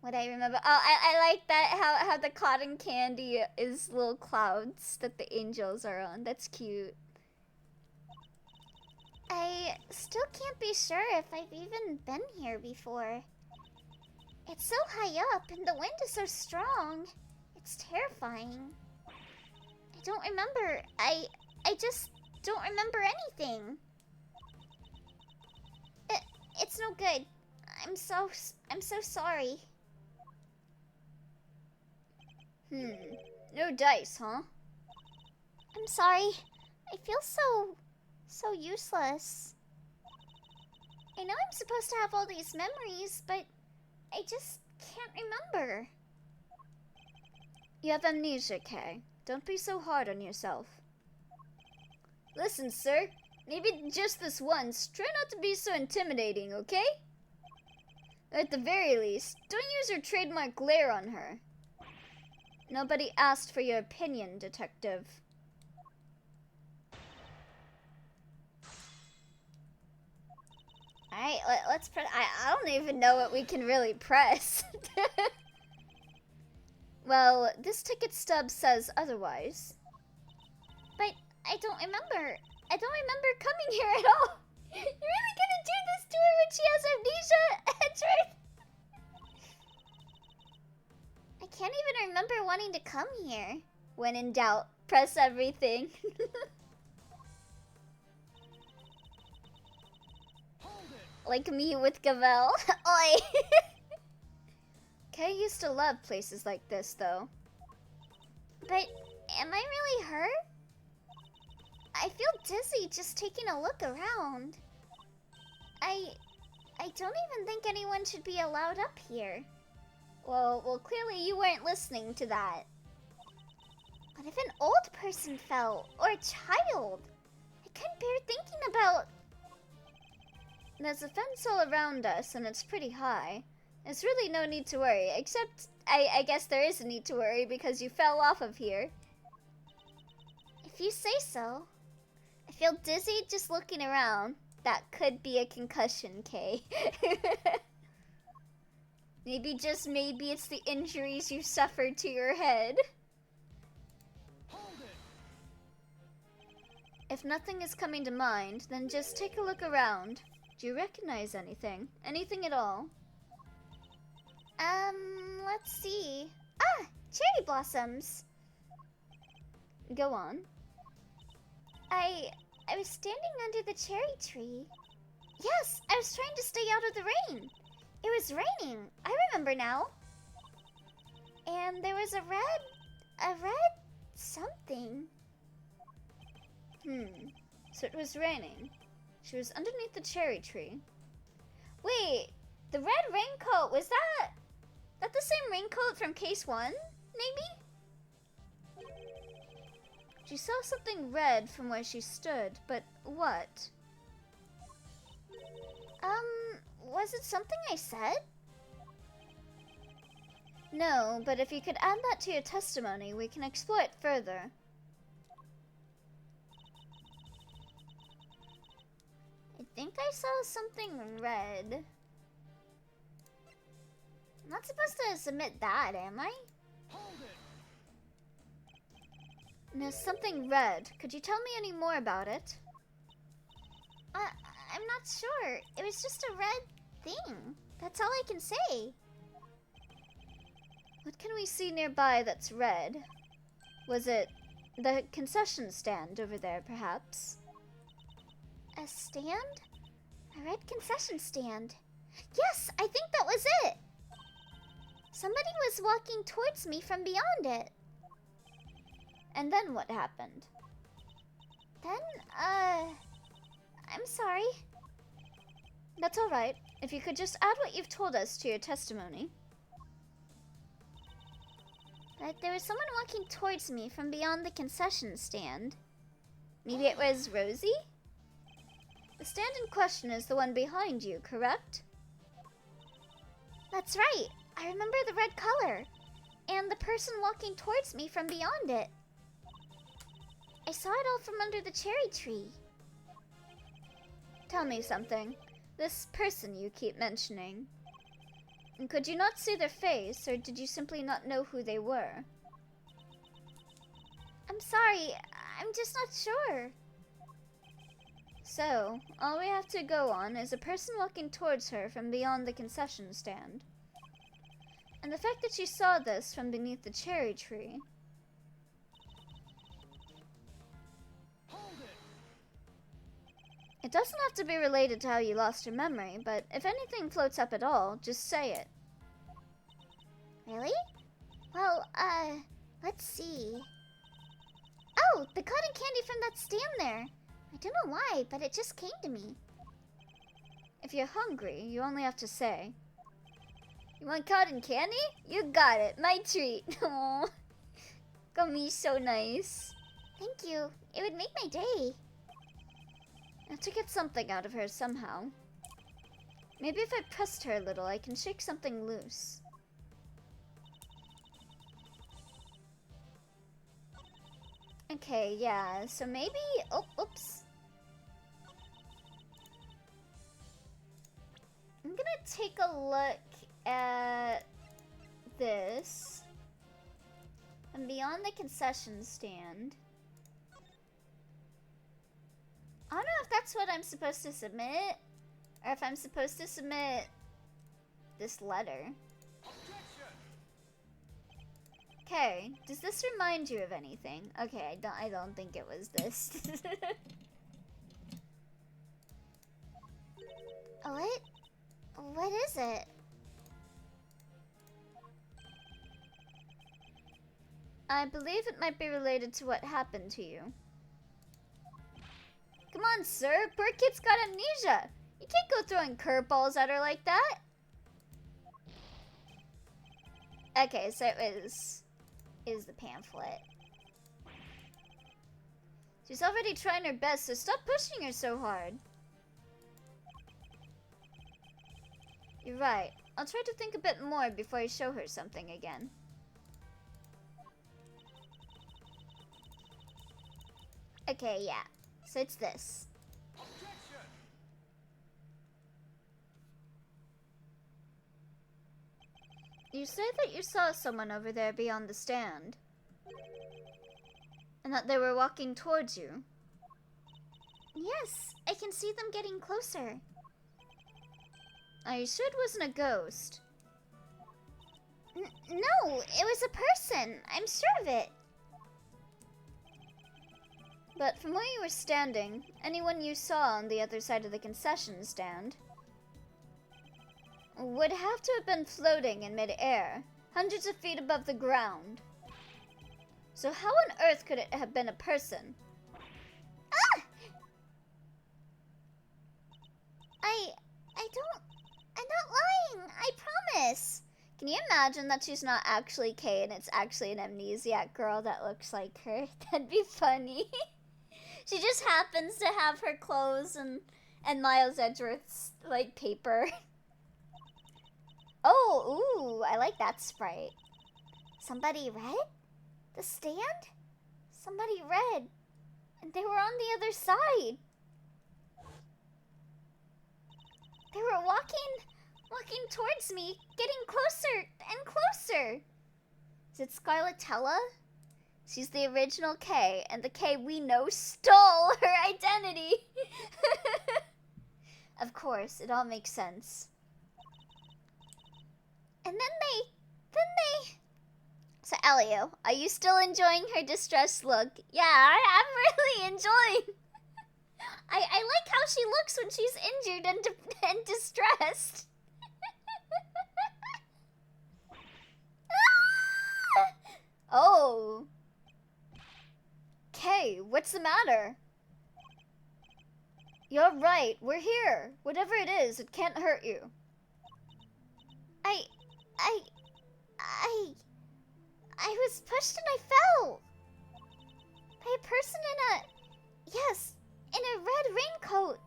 What I remember... Oh, I like that, how the cotton candy is little clouds that the angels are on. That's cute. I still can't be sure if I've even been here before. It's so high up, and the wind is so strong. It's terrifying. I don't remember. I just don't remember anything. It's no good. I'm so sorry. No dice, huh? I'm sorry. I feel so useless. I know I'm supposed to have all these memories, but I just can't remember. You have amnesia, Kay. Don't be so hard on yourself. Listen, sir. Maybe just this once, try not to be so intimidating, okay? At the very least, don't use your trademark glare on her. Nobody asked for your opinion, detective. Alright, let's press. I don't even know what we can really press. Well, this ticket stub says otherwise. But I don't remember. I don't remember coming here at all. You're really gonna do this to her when she has amnesia, Edgeworth? I can't even remember wanting to come here. When in doubt, press everything. Like me with Gavel. Oi! Kay used to love places like this, though. But am I really hurt? I feel dizzy just taking a look around. I don't even think anyone should be allowed up here. Well, clearly you weren't listening to that. What if an old person fell? Or a child? I couldn't bear thinking about... There's a fence all around us, and it's pretty high. There's really no need to worry, except I guess there is a need to worry because you fell off of here. If you say so. I feel dizzy just looking around. That could be a concussion, Kay. Maybe, just maybe, it's the injuries you suffered to your head. If nothing is coming to mind, then just take a look around. Do you recognize anything? Anything at all? Let's see. Ah, cherry blossoms. Go on. I was standing under the cherry tree. Yes, I was trying to stay out of the rain. It was raining. I remember now. And there was a red something. So it was raining. She was underneath the cherry tree. Wait, the red raincoat, was that the same raincoat from case 1, maybe? She saw something red from where she stood, but what? Was it something I said? No, but if you could add that to your testimony, we can explore it further. I think I saw something red. I'm not supposed to submit that, am I? No, something red. Could you tell me any more about it? I'm not sure. It was just a red thing. That's all I can say. What can we see nearby that's red? Was it The concession stand over there, perhaps. A stand? A red concession stand. Yes, I think that was it. Somebody was walking towards me from beyond it. And then what happened? Then, I'm sorry. That's alright. If you could just add what you've told us to your testimony. But there was someone walking towards me from beyond the concession stand. Maybe it was Rosie? The stand in question is the one behind you, correct? That's right. I remember the red color. And the person walking towards me from beyond it. I saw it all from under the cherry tree. Tell me something. This person you keep mentioning. Could you not see their face, or did you simply not know who they were? I'm sorry. I'm just not sure. So, all we have to go on is a person walking towards her from beyond the concession stand. And the fact that she saw this from beneath the cherry tree. It doesn't have to be related to how you lost your memory, but if anything floats up at all, just say it. Really? Well, let's see. Oh, the cotton candy from that stand there. I don't know why, but it just came to me. If you're hungry, you only have to say. You want cotton candy? You got it. My treat. Aww. Gummy's so nice. Thank you. It would make my day. I have to get something out of her somehow. Maybe if I pressed her a little, I can shake something loose. Okay, yeah, so maybe... Oh, oops. I'm gonna take a look at this. And beyond the concession stand. I don't know if that's what I'm supposed to submit, or if I'm supposed to submit this letter. Okay, does this remind you of anything? Okay, I don't think it was this. What? What is it? I believe it might be related to what happened to you. Come on, sir. Poor kid's got amnesia. You can't go throwing curveballs at her like that. Okay, so it was the pamphlet. She's already trying her best, so stop pushing her so hard. You're right. I'll try to think a bit more before I show her something again. Okay, yeah. So it's this. You say that you saw someone over there beyond the stand. And that they were walking towards you. Yes, I can see them getting closer. Are you sure it wasn't a ghost? No, it was a person. I'm sure of it. But from where you were standing, anyone you saw on the other side of the concession stand would have to have been floating in mid-air, hundreds of feet above the ground. So how on earth could it have been a person? Ah! I'm not lying. I promise. Can you imagine that she's not actually Kay and it's actually an amnesiac girl that looks like her? That'd be funny. She just happens to have her clothes and Miles Edgeworth's, like, paper. Oh, ooh, I like that sprite. Somebody red? The stand? Somebody red. And they were on the other side. They were walking towards me, getting closer and closer. Is it Scarletella? She's the original Kay, and the Kay we know stole her identity. Of course, it all makes sense. And then they So, Elio, are you still enjoying her distressed look? Yeah, I'm really enjoying. I like how she looks when she's injured and distressed. Oh. Kay, what's the matter? You're right, we're here. Whatever it is, it can't hurt you. I was pushed and I fell. By a person in a red raincoat.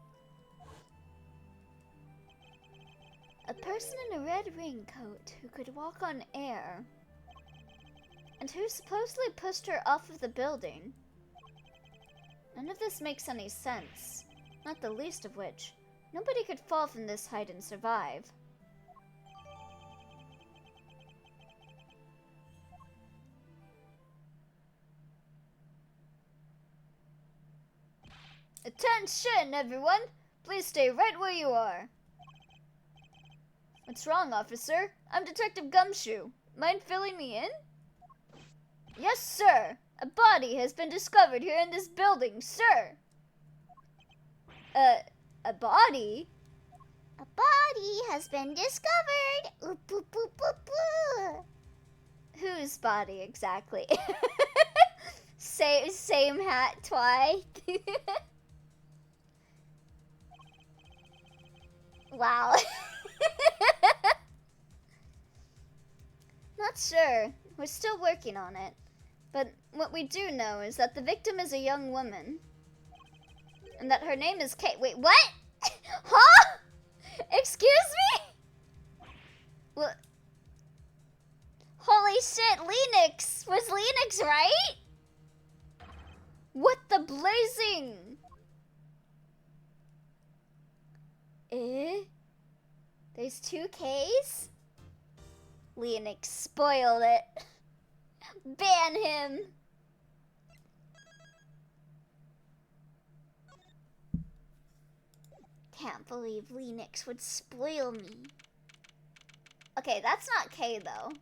A person in a red raincoat who could walk on air. And who supposedly pushed her off of the building. None of this makes any sense. Not the least of which, nobody could fall from this height and survive. Attention, everyone! Please stay right where you are. What's wrong, officer? I'm Detective Gumshoe. Mind filling me in? Yes, sir. A body has been discovered here in this building, sir. A body? A body has been discovered. Oop, oop, oop, oop, oop. Whose body exactly? Same hat twice. Wow. Not sure. We're still working on it. But what we do know is that the victim is a young woman. And that her name is Kate. Wait, what? Huh? Excuse me? What? Holy shit, Lennox! Was Lennox right? What the blazing? There's 2 Ks? Lennox spoiled it. Ban him! Can't believe Lennox would spoil me. Okay, that's not K though.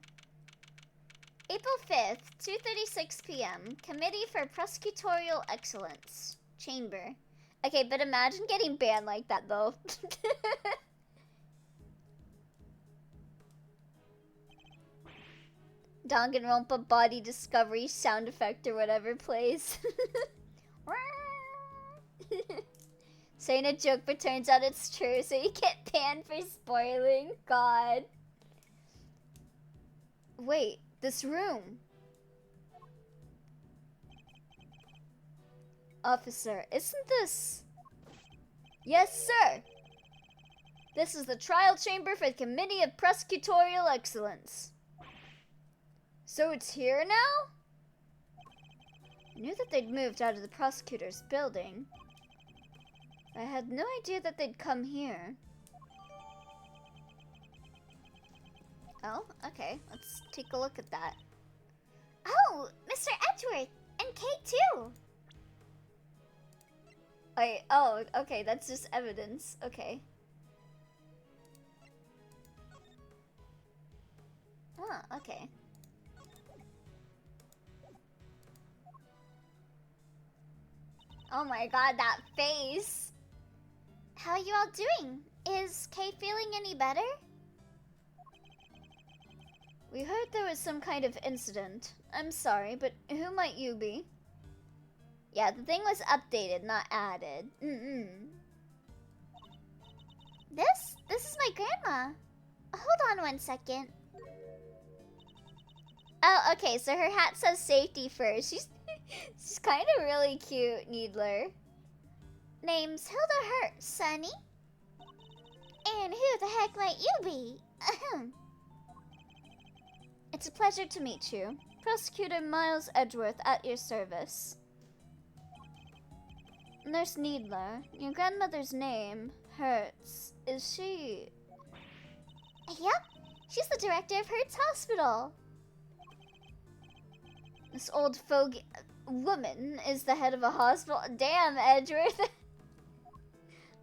April 5th, 2:36 p.m. Committee for Prosecutorial Excellence. Chamber. Okay, but imagine getting banned like that though. Danganronpa body discovery sound effect or whatever plays. Saying a joke but turns out it's true, so you get banned for spoiling. God. Wait, this room. Officer, isn't this... Yes, sir. This is the trial chamber for the Committee of Prosecutorial Excellence. So it's here now? I knew that they'd moved out of the prosecutor's building. I had no idea that they'd come here. Oh, okay. Let's take a look at that. Oh, Mr. Edgeworth! And Kate too! Oh, okay, that's just evidence. Okay. Oh, okay. Oh my god, that face! How are you all doing? Is Kate feeling any better? We heard there was some kind of incident. I'm sorry, but who might you be? Yeah, the thing was updated, not added. This is my grandma. Hold on 1 second. Oh, okay, so her hat says safety first. She's kind of really cute, Needler. Name's Hilda Hurt, Sonny. And who the heck might you be? Ahem. It's a pleasure to meet you. Prosecutor Miles Edgeworth at your service. Nurse Needler, your grandmother's name, Hertz. Is she... Yep, she's the director of Hertz Hospital. This old fogey woman is the head of a hospital? Damn, Edgeworth.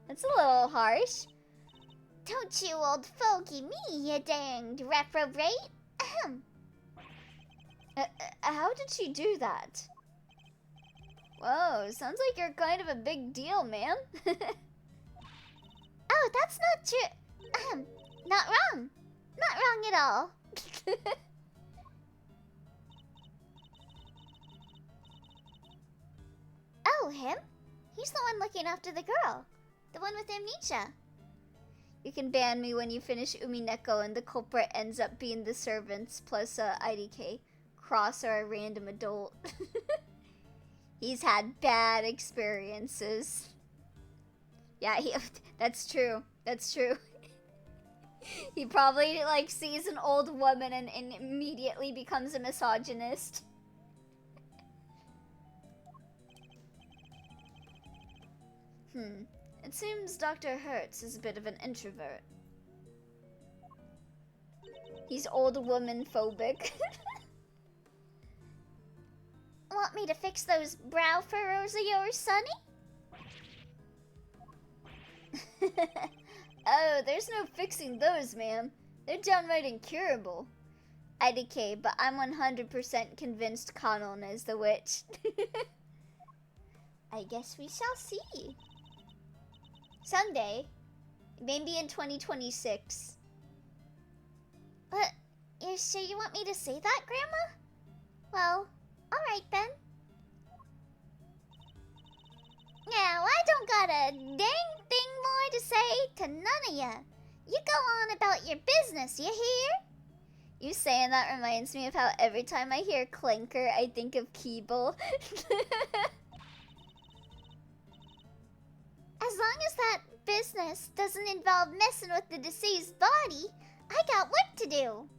That's a little harsh. Don't you old fogey me, you danged reprobate. Ahem. How did she do that? Whoa, sounds like you're kind of a big deal, man. Oh, that's not true. Not wrong. Not wrong at all. Oh, him? He's the one looking after the girl. The one with amnesia. You can ban me when you finish Umineko and the culprit ends up being the servants plus IDK. Cross or a random adult. He's had bad experiences. Yeah, that's true. That's true. He probably like sees an old woman and immediately becomes a misogynist. It seems Dr. Hertz is a bit of an introvert. He's old woman phobic. Want me to fix those brow furrows of yours, Sonny? Oh, there's no fixing those, ma'am. They're downright incurable. IDK, but I'm 100% convinced Kanon is the witch. I guess we shall see. Someday. Maybe in 2026. But, you're sure you want me to say that, Grandma? Well, alright then. Now, I don't got a dang thing more to say to none of ya. You go on about your business, you hear? You saying that reminds me of how every time I hear Clanker, I think of Keeble. As long as that business doesn't involve messing with the deceased body, I got work to do.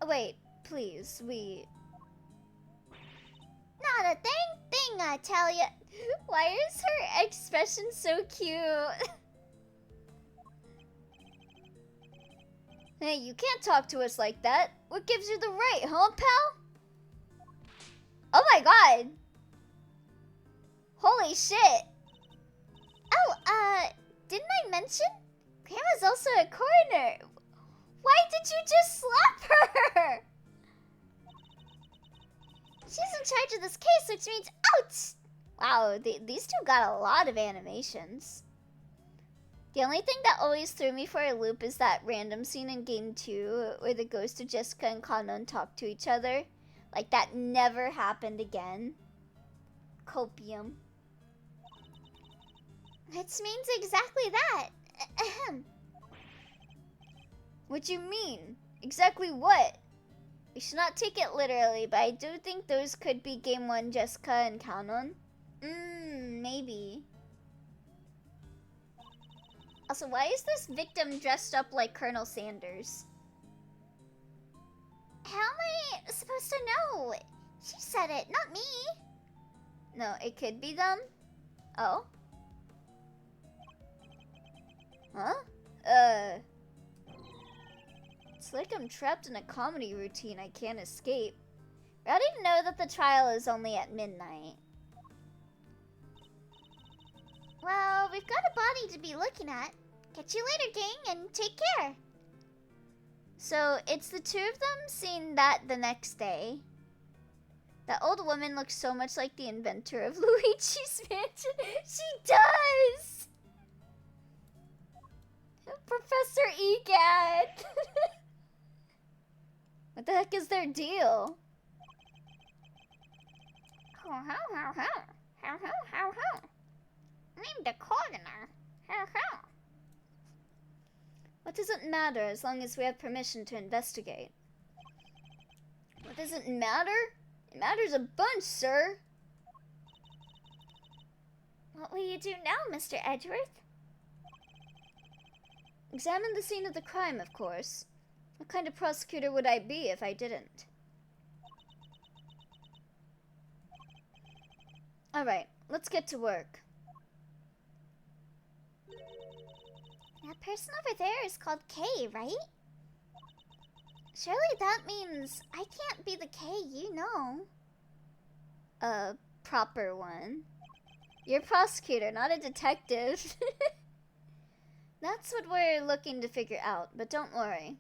Wait, please, Not a dang thing, I tell ya. Why is her expression so cute? Hey, you can't talk to us like that. What gives you the right, huh, pal? Oh my god! Holy shit! Oh, didn't I mention? Grandma's also a coroner. Why did you just slap her? She's in charge of this case, which means ouch! Wow, these two got a lot of animations. The only thing that always threw me for a loop is that random scene in Game 2 where the ghost of Jessica and Kanon talk to each other. Like, that never happened again. Copium. Which means exactly that. Ahem. What you mean? Exactly what? We should not take it literally, but I do think those could be Game 1 Jessica and Kanon. Maybe. Also, why is this victim dressed up like Colonel Sanders? How am I supposed to know? She said it, not me. No, it could be them. Oh? Huh? It's like I'm trapped in a comedy routine I can't escape. How do you know that the trial is only at midnight? Well, we've got a body to be looking at. Catch you later, gang, and take care. So, it's the two of them seeing that the next day. That old woman looks so much like the inventor of Luigi's Mansion. She does! Professor Egad! What the heck is their deal? I'm the coroner. What does it matter as long as we have permission to investigate? What does it matter? It matters a bunch, sir. What will you do now, Mr. Edgeworth? Examine the scene of the crime, of course. What kind of prosecutor would I be if I didn't? Alright, let's get to work. That person over there is called Kay, right? Surely that means I can't be the Kay you know. A proper one. You're a prosecutor, not a detective. That's what we're looking to figure out, but don't worry.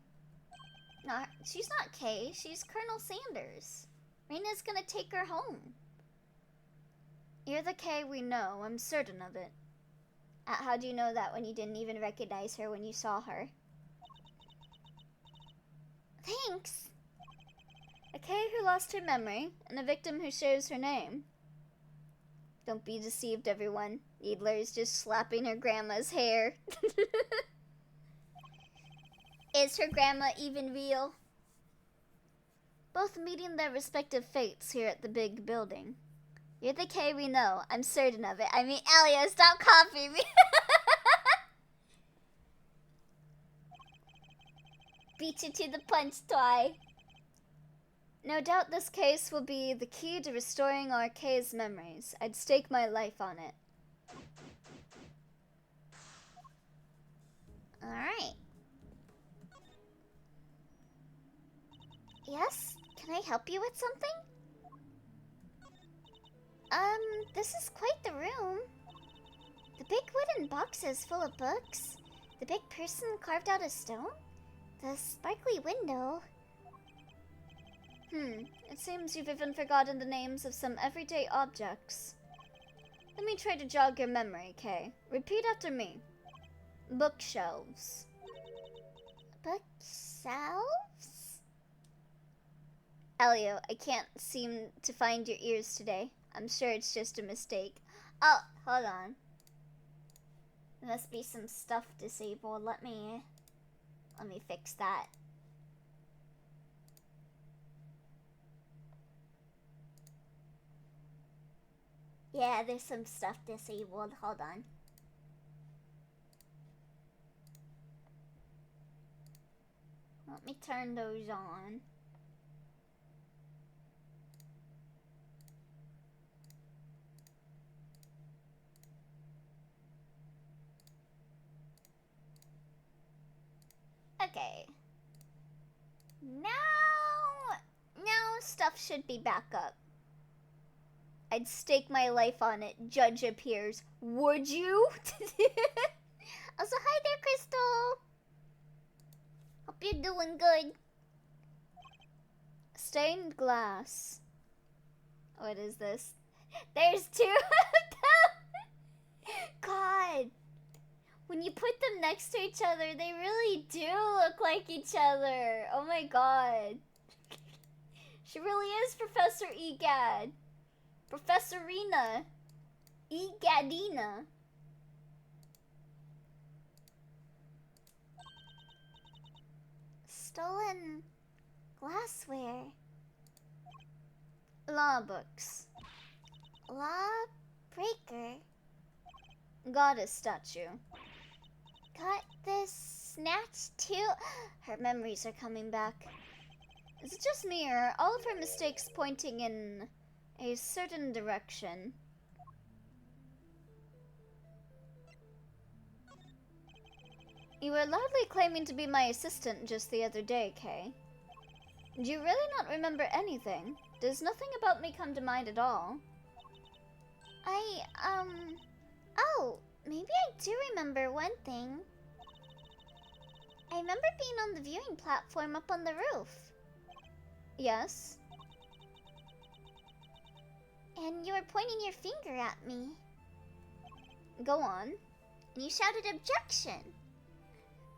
No, she's not Kay. She's Colonel Sanders. Reina's gonna take her home. You're the Kay we know. I'm certain of it. How do you know that when you didn't even recognize her when you saw her? Thanks. A Kay who lost her memory, and a victim who shares her name. Don't be deceived, everyone. Needler is just slapping her grandma's hair. Is her grandma even real? Both meeting their respective fates here at the big building. You're the Kay we know. I'm certain of it. I mean, Elia, stop copying me. Beat you to the punch, Twy. No doubt this case will be the key to restoring our Kay's memories. I'd stake my life on it. Alright. Yes? Can I help you with something? This is quite the room. The big wooden boxes full of books. The big person carved out of stone. The sparkly window. It seems you've even forgotten the names of some everyday objects. Let me try to jog your memory, Kay. Repeat after me. Bookshelves. Bookshelves? Elio, I can't seem to find your ears today. I'm sure it's just a mistake. Oh, hold on. There must be some stuff disabled. Let me fix that. Yeah, there's some stuff disabled. Hold on. Let me turn those on. Okay. Now stuff should be back up. I'd stake my life on it. Judge appears. Would you? Also, hi there, Crystal. Hope you're doing good. Stained glass. What is this? There's two of them! God. When you put them next to each other, they really do look like each other. Oh my god. She really is Professor Egad. Professorina. Egadina. Stolen glassware. Law books. Lawbreaker. Goddess statue. Got this snatched too. Her memories are coming back. Is it just me, or are all of her mistakes pointing in a certain direction? You were loudly claiming to be my assistant just the other day, Kay. Do you really not remember anything? Does nothing about me come to mind at all? Oh, maybe I do remember one thing. I remember being on the viewing platform up on the roof. Yes? And you were pointing your finger at me. Go on. And you shouted objection.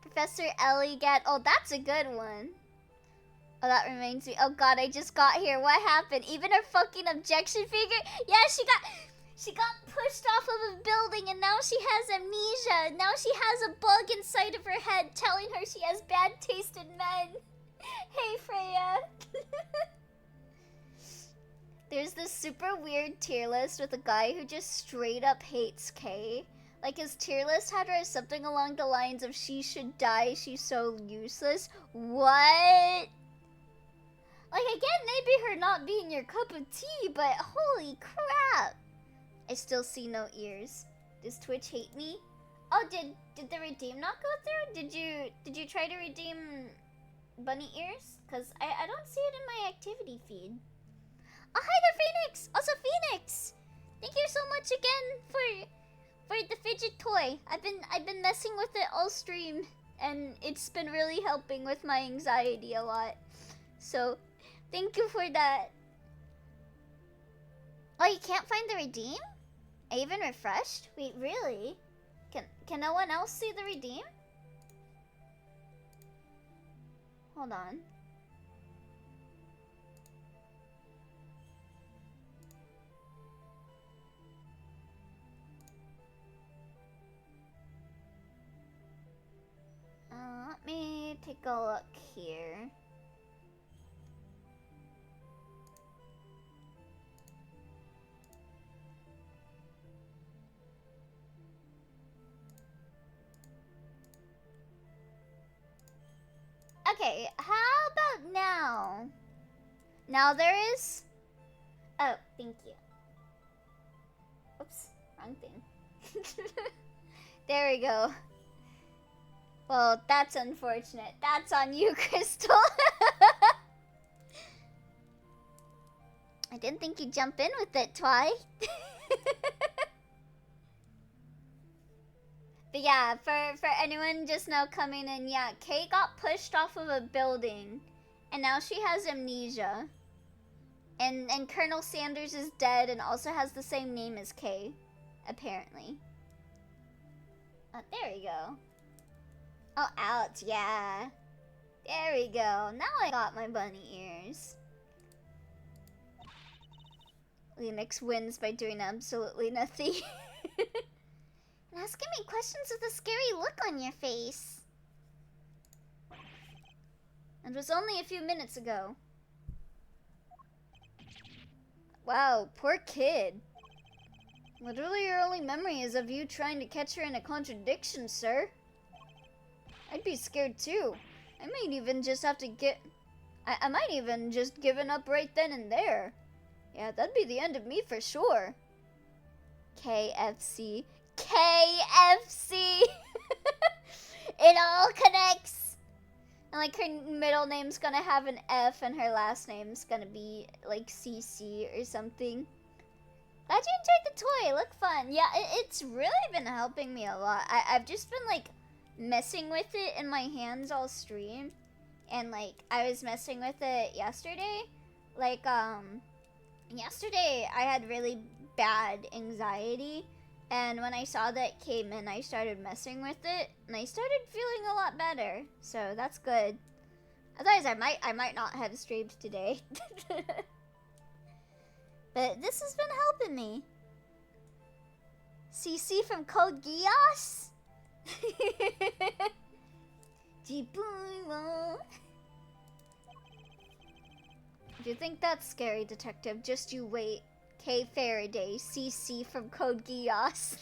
Professor Elligat. Oh, that's a good one. Oh, that reminds me. Oh god, I just got here. What happened? Even her fucking objection figure? Yeah, she got pushed off of a building and now she has amnesia. Now she has a bug inside of her head telling her she has bad taste in men. Hey, Freya. There's this super weird tier list with a guy who just straight up hates Kay. Like, his tier list had her as something along the lines of she should die, she's so useless. What? Like, again, maybe her not being your cup of tea, but holy crap. I still see no ears. Does Twitch hate me? Oh, did the redeem not go through? Did you try to redeem bunny ears? Cause I don't see it in my activity feed. Oh, hi there, Phoenix! Also, Phoenix! Thank you so much again for the fidget toy. I've been messing with it all stream, and it's been really helping with my anxiety a lot. So, thank you for that. Oh, you can't find the redeem? I even refreshed? Wait, really? Can no one else see the redeem? Hold on. Let me take a look here. Okay, how about now? Now there is? Oh, thank you. Oops, wrong thing. There we go. Well, that's unfortunate. That's on you, Crystal. I didn't think you'd jump in with it, Twy. But yeah, for anyone just now coming in, yeah, Kay got pushed off of a building, and now she has amnesia. And Colonel Sanders is dead and also has the same name as Kay, apparently. Oh, there we go. Oh, ouch, yeah. There we go. Now I got my bunny ears. Linux wins by doing absolutely nothing. And asking me questions with a scary look on your face. It was only a few minutes ago. Wow, poor kid. Literally your only memory is of you trying to catch her in a contradiction, sir. I'd be scared too. I might even just have to I might even just given up right then and there. Yeah, that'd be the end of me for sure. KFC. KFC! It all connects! And like her middle name's gonna have an F and her last name's gonna be like CC or something. Glad you enjoyed the toy. Look fun. Yeah, it's really been helping me a lot. I've just been like messing with it in my hands all stream. And like I was messing with it yesterday. Like yesterday I had really bad anxiety. And when I saw that it came in, I started messing with it, and I started feeling a lot better. So that's good. Otherwise, I might not have streamed today. But this has been helping me. CC from Code Geass? If you think that's scary, detective, just you wait. K Faraday, CC from Code Geass.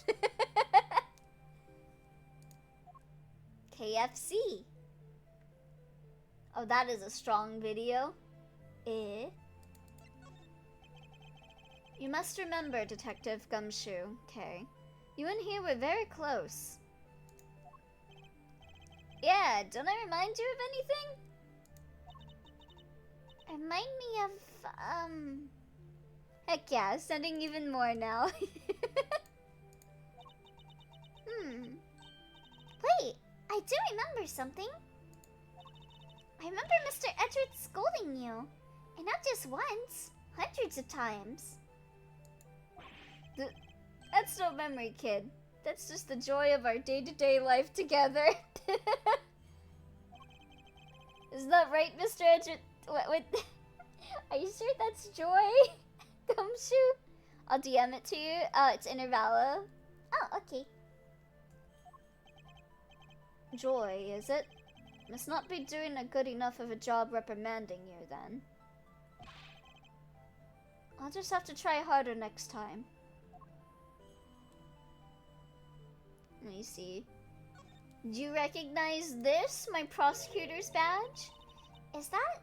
KFC. Oh, that is a strong video. You must remember, Detective Gumshoe. Okay. You and he were very close. Yeah, don't I remind you of anything? Remind me of, Heck yeah, sending even more now. Wait, I do remember something. I remember Mr. Edgeworth scolding you. And not just once, hundreds of times. That's no memory, kid. That's just the joy of our day-to-day life together. Isn't that right, Mr. Edgeworth? What? Are you sure that's joy? Gumshoe? I'll DM it to you. It's Intervallo. Oh, okay. Joy, is it? Must not be doing a good enough of a job reprimanding you, then. I'll just have to try harder next time. Let me see. Do you recognize this, my prosecutor's badge? Is that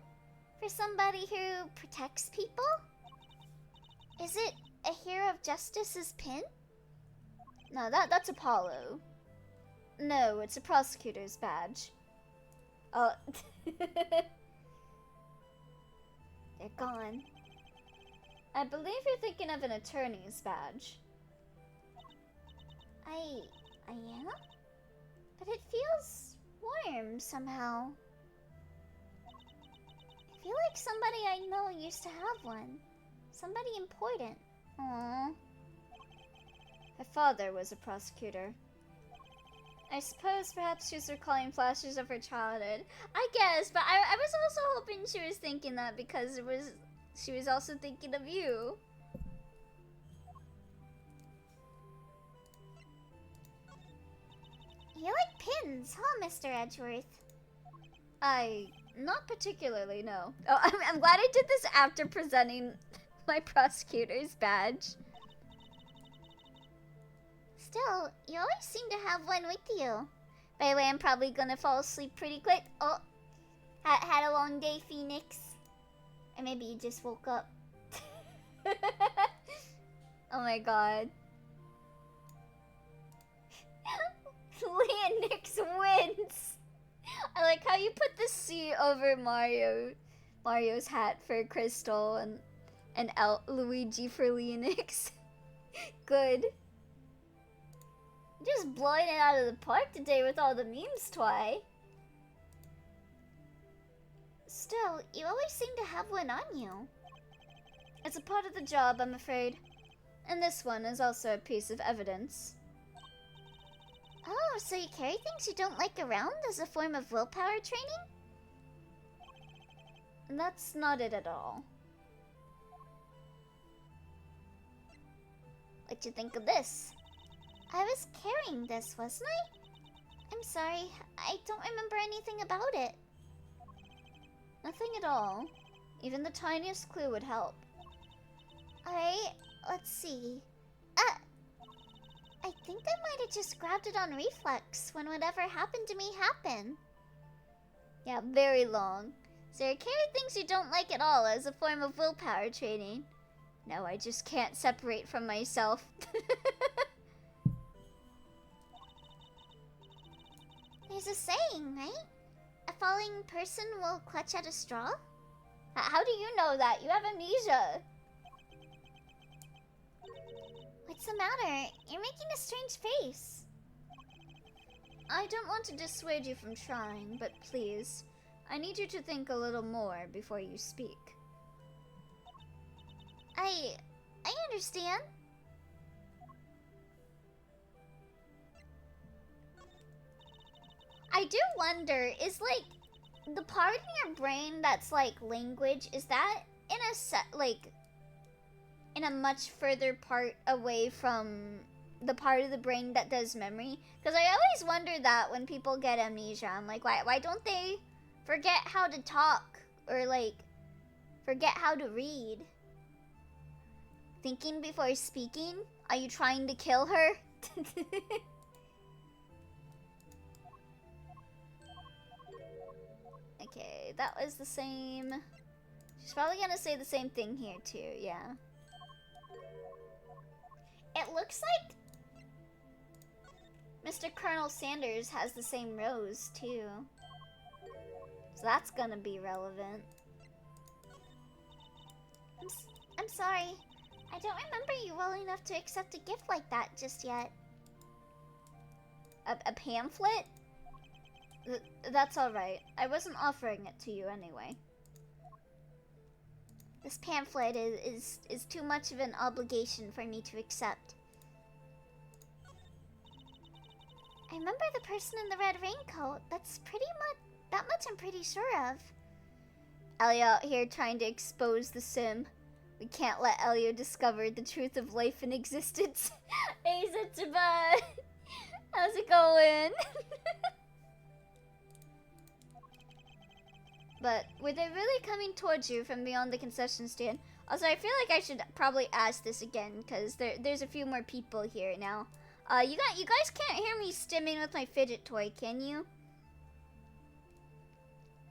for somebody who protects people? Is it a Hero of Justice's pin? No, that's Apollo. No, it's a prosecutor's badge. Oh. They're gone. I believe you're thinking of an attorney's badge. I am? But it feels warm somehow. I feel like somebody I know used to have one. Somebody important. Aww. Her father was a prosecutor. I suppose perhaps she was recalling flashes of her childhood. I guess, but I was also hoping she was thinking that because she was also thinking of you. You like pins, huh, Mr. Edgeworth? Not particularly, no. Oh, I'm glad I did this after presenting my prosecutor's badge. Still, you always seem to have one with you. By the way, I'm probably gonna fall asleep pretty quick. Oh, had a long day, Phoenix. Or maybe you just woke up. Oh my god. Leonix wins! I like how you put the C over Mario's hat for Crystal and Luigi for Leonix. Good. Just blowing it out of the park today with all the memes, Twy. Still, you always seem to have one on you. It's a part of the job, I'm afraid. And this one is also a piece of evidence. Oh, so you carry things you don't like around as a form of willpower training? That's not it at all. What'd you think of this? I was carrying this, wasn't I? I'm sorry, I don't remember anything about it. Nothing at all. Even the tiniest clue would help. Alright, let's see. I think I might have just grabbed it on reflex when whatever happened to me happened. Yeah, very long. So you carry things you don't like at all as a form of willpower training. No, I just can't separate from myself. There's a saying, right? A falling person will clutch at a straw? How do you know that? You have amnesia. What's the matter? You're making a strange face. I don't want to dissuade you from trying, but please, I need you to think a little more before you speak. I understand. I do wonder, is like the part in your brain that's like language, is that in in a much further part away from the part of the brain that does memory? Because I always wonder that when people get amnesia. I'm like, why don't they forget how to talk or like forget how to read? Thinking before speaking? Are you trying to kill her? Okay, that was the same. She's probably gonna say the same thing here too, yeah. It looks like Mr. Colonel Sanders has the same rose too. So that's gonna be relevant. I'm sorry. I don't remember you well enough to accept a gift like that just yet. A pamphlet? That's alright. I wasn't offering it to you anyway. This pamphlet is too much of an obligation for me to accept. I remember the person in the red raincoat. That's pretty much that much I'm pretty sure of. Elio out here trying to expose the sim. We can't let Elio discover the truth of life and existence. Hey, Zetsuba! How's it going? But were they really coming towards you from beyond the concession stand? Also, I feel like I should probably ask this again because there's a few more people here now. You guys can't hear me stimming with my fidget toy, can you?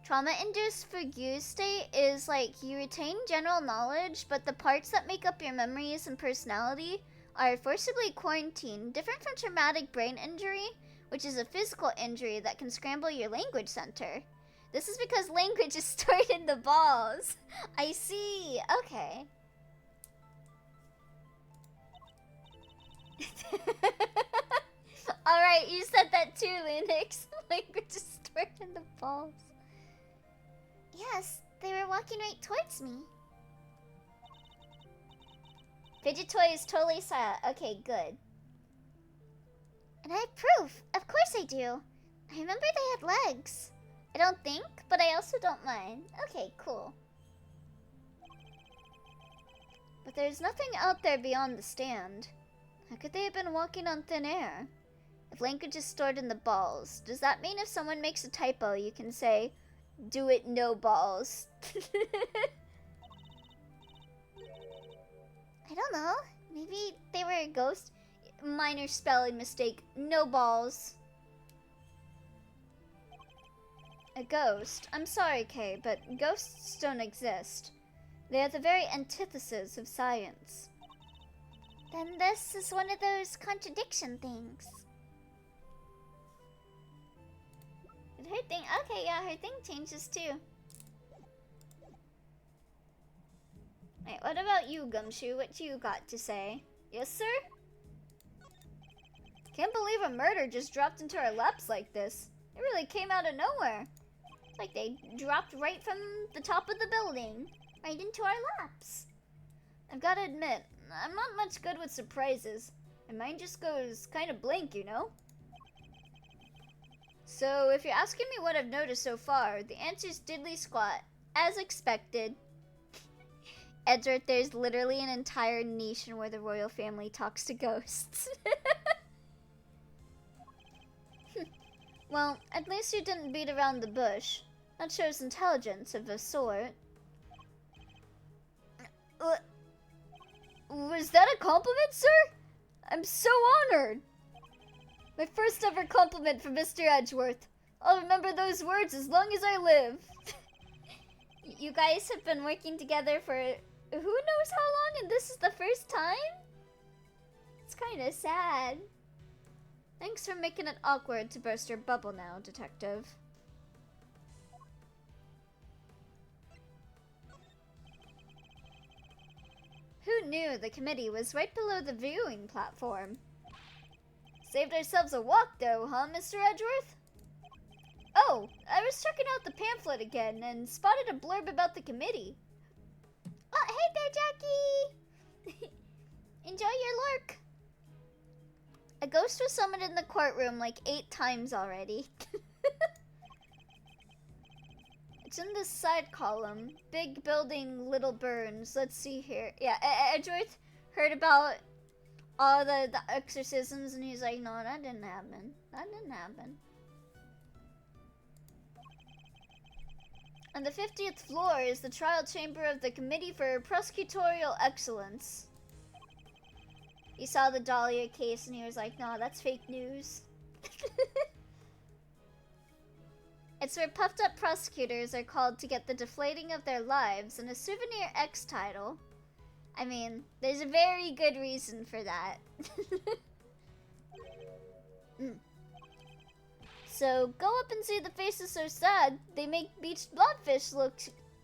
Trauma-induced fugue state is like you retain general knowledge, but the parts that make up your memories and personality are forcibly quarantined, different from traumatic brain injury, which is a physical injury that can scramble your language center. This is because language is stored in the balls. I see. Okay. Alright, you said that too, Linux. Like, we're just twerking the balls. Yes, they were walking right towards me. Fidget toy is totally silent. Okay, good. And I have proof. Of course I do. I remember they had legs. I don't think, but I also don't mind. Okay, cool. But there's nothing out there beyond the stand. How could they have been walking on thin air? If language is stored in the balls, does that mean if someone makes a typo, you can say, do it no balls? I don't know. Maybe they were a ghost? Minor spelling mistake. No balls. A ghost? I'm sorry, Kay, but ghosts don't exist. They are the very antithesis of science. Then this is one of those contradiction things. Did her thing? Okay, yeah, her thing changes too. Wait, what about you, Gumshoe? What you got to say? Yes, sir? Can't believe a murder just dropped into our laps like this. It really came out of nowhere. It's like they dropped right from the top of the building, right into our laps. I've got to admit, I'm not much good with surprises. My mind just goes kind of blank, you know? So, if you're asking me what I've noticed so far, the answer's diddly squat, as expected. Edgeworth, there's literally an entire nation where the royal family talks to ghosts. Well, at least you didn't beat around the bush. That shows intelligence of a sort. Was that a compliment, sir? I'm so honored. My first ever compliment from Mr. Edgeworth. I'll remember those words as long as I live. You guys have been working together for who knows how long, and this is the first time? It's kind of sad. Thanks for making it awkward to burst your bubble now, Detective. Who knew the committee was right below the viewing platform? Saved ourselves a walk though, huh, Mr. Edgeworth? Oh, I was checking out the pamphlet again and spotted a blurb about the committee. Oh, hey there, Jackie! Enjoy your lurk. A ghost was summoned in the courtroom like 8 times already. It's in this side column. Big building, little burns. Let's see here. Yeah, Edgeworth heard about all the exorcisms and he's like, no, that didn't happen. That didn't happen. On the 50th floor is the trial chamber of the Committee for Prosecutorial Excellence. He saw the Dahlia case and he was like, no, that's fake news. It's where puffed up prosecutors are called to get the deflating of their lives and a Souvenir X title. I mean, there's a very good reason for that. So, go up and see the faces so sad, they make beached blobfish look...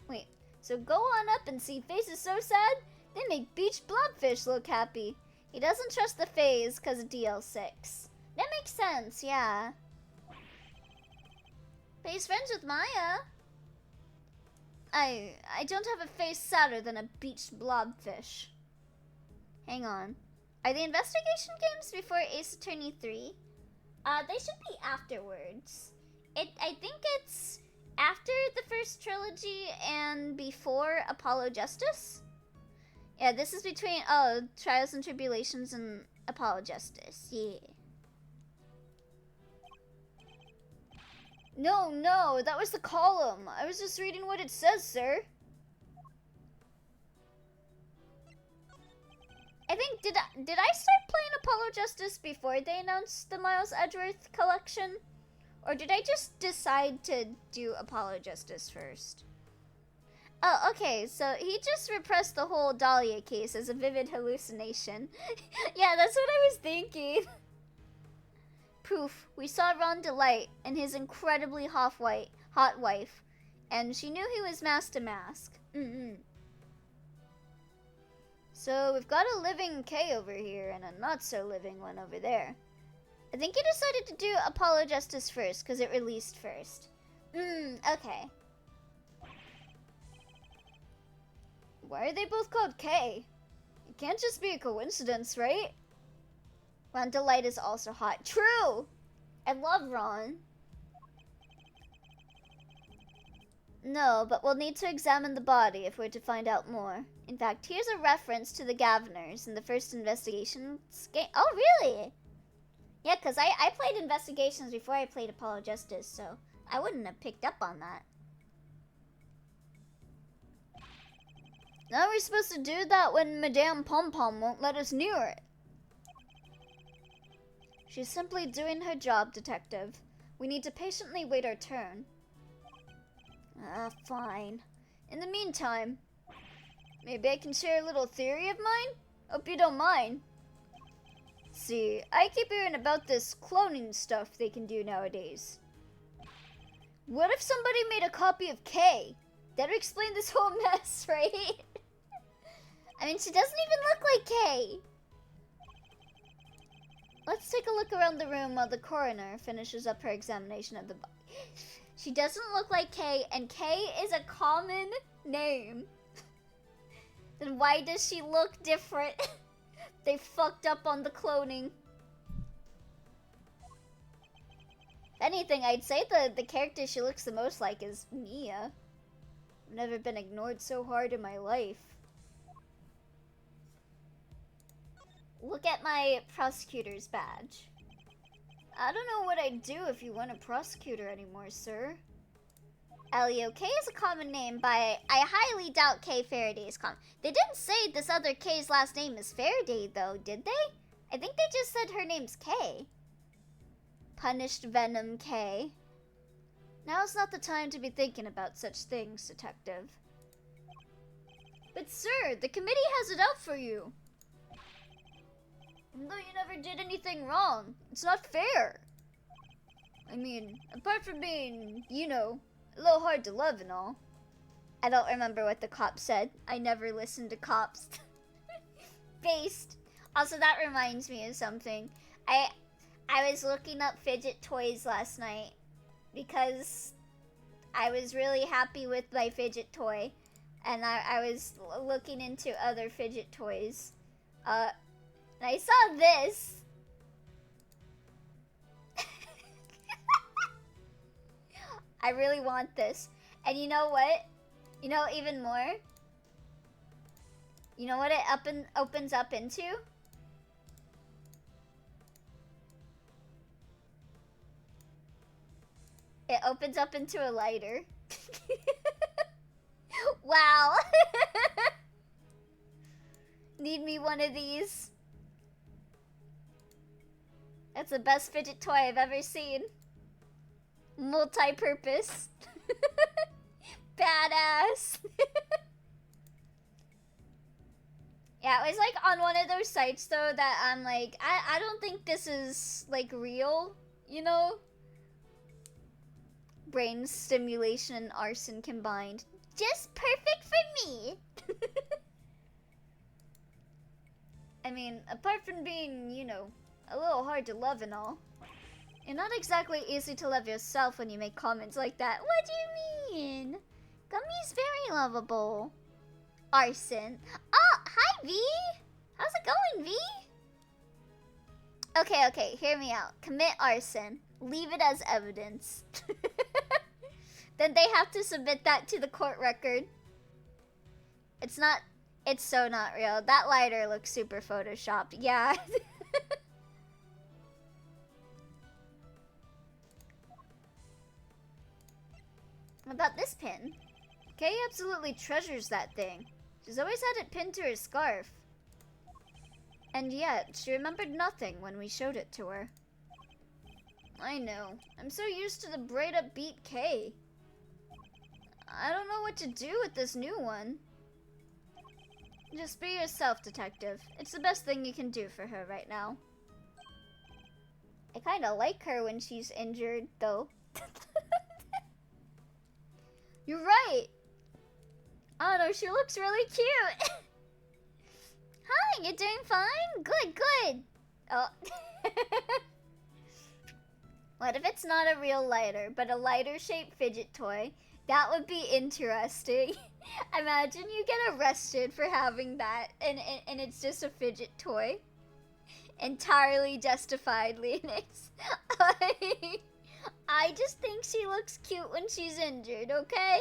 Wait, so go on up and see faces so sad, they make beached blobfish look happy. He doesn't trust the phase because of DL6. That makes sense, yeah. But he's friends with Maya. I don't have a face sadder than a beached blobfish. Hang on. Are the investigation games before Ace Attorney 3? They should be afterwards. I think it's after the first trilogy and before Apollo Justice. Yeah, this is between, Trials and Tribulations and Apollo Justice, yeah. No, that was the column. I was just reading what it says, sir. I think, did I start playing Apollo Justice before they announced the Miles Edgeworth collection? Or did I just decide to do Apollo Justice first? Oh, okay, so he just repressed the whole Dahlia case as a vivid hallucination. Yeah, that's what I was thinking. Proof, we saw Ron Delight and his incredibly hot wife, and she knew he was masked to mask. So we've got a living K over here and a not so living one over there. I think you decided to do Apollo Justice first, because it released first. Okay. Why are they both called K? It can't just be a coincidence, right? Ron Delight is also hot. True! I love Ron. No, but we'll need to examine the body if we're to find out more. In fact, here's a reference to the Gaviners in the first investigation game. Oh, really? Yeah, because I played Investigations before I played Apollo Justice, so I wouldn't have picked up on that. Now we're supposed to do that when Madame Pom-Pom won't let us near it. She's simply doing her job, Detective. We need to patiently wait our turn. Fine. In the meantime, maybe I can share a little theory of mine? Hope you don't mind. See, I keep hearing about this cloning stuff they can do nowadays. What if somebody made a copy of Kay? That'd explain this whole mess, right? I mean, she doesn't even look like Kay. Let's take a look around the room while the coroner finishes up her examination of the body. She doesn't look like Kay, and Kay is a common name. Then why does she look different? They fucked up on the cloning. If anything, I'd say the character she looks the most like is Mia. I've never been ignored so hard in my life. Look at my prosecutor's badge. I don't know what I'd do if you weren't a prosecutor anymore, sir. Elio, K is a common name, but I highly doubt K Faraday is common. They didn't say this other K's last name is Faraday, though, did they? I think they just said her name's K. Punished Venom K. Now's not the time to be thinking about such things, Detective. But sir, the committee has it out for you. Even though you never did anything wrong, it's not fair. I mean, apart from being, you know, a little hard to love and all. I don't remember what the cop said. I never listened to cops. Based. Also, that reminds me of something. I was looking up fidget toys last night because I was really happy with my fidget toy, and I was looking into other fidget toys. And I saw this. I really want this. And you know what? You know even more? You know what it opens up into? It opens up into a lighter. Wow. Need me one of these. That's the best fidget toy I've ever seen. Multi-purpose. Badass. Yeah, it was like on one of those sites though that I'm like, I don't think this is like real, you know? Brain stimulation and arson combined. Just perfect for me. I mean, apart from being, you know, a little hard to love and all, you're not exactly easy to love yourself when you make comments like that. What do you mean? Gummy's very lovable. Arson. Oh, hi V! How's it going, V? Okay, hear me out. Commit arson. Leave it as evidence. Then they have to submit that to the court record. It's so not real. That lighter looks super photoshopped. Yeah. What about this pin? Kay absolutely treasures that thing. She's always had it pinned to her scarf. And yet, she remembered nothing when we showed it to her. I know. I'm so used to the braid up beat Kay. I don't know what to do with this new one. Just be yourself, Detective. It's the best thing you can do for her right now. I kinda like her when she's injured, though. You're right! Oh no, she looks really cute! Hi, you doing fine? Good. Oh. What if it's not a real lighter, but a lighter-shaped fidget toy? That would be interesting. Imagine you get arrested for having that, and it's just a fidget toy. Entirely justified, Linux. I just think she looks cute when she's injured, okay?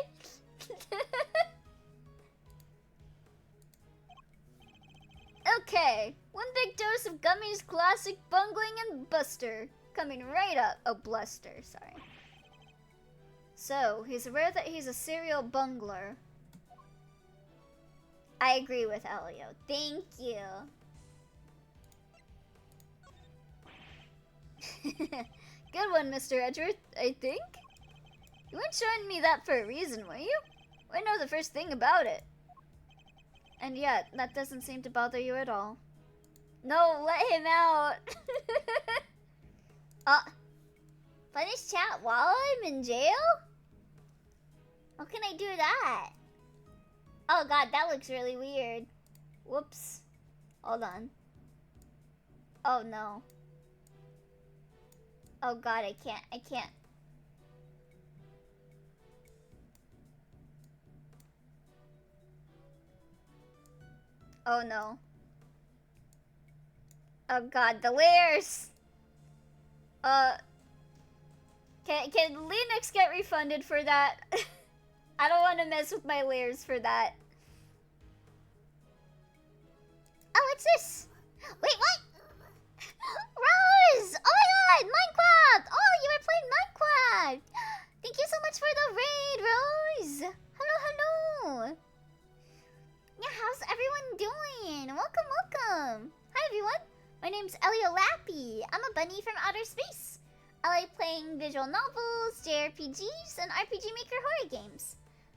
Okay, one big dose of Gummy's classic bungling and buster. Coming right up. Oh, bluster, sorry. So, he's aware that he's a serial bungler. I agree with Elio. Thank you. Good one, Mr. Edgeworth, I think. You weren't showing me that for a reason, were you? I know the first thing about it. And yet, that doesn't seem to bother you at all. No, let him out. Punish chat while I'm in jail? How can I do that? Oh god, that looks really weird. Whoops. Hold on. Oh no. Oh god, I can't. Oh no. Oh god, the layers! Can Linux get refunded for that? I don't want to mess with my layers for that. Oh, what's this? Wait, what? Rose! Oh my god, Minecraft! Oh, you were playing Minecraft! Thank you so much for the raid, Rose! Hello, hello! Yeah, how's everyone doing? Welcome, welcome! Hi, everyone! My name's Elio Lappy. I'm a bunny from outer space. I like playing visual novels, JRPGs, and RPG Maker horror games.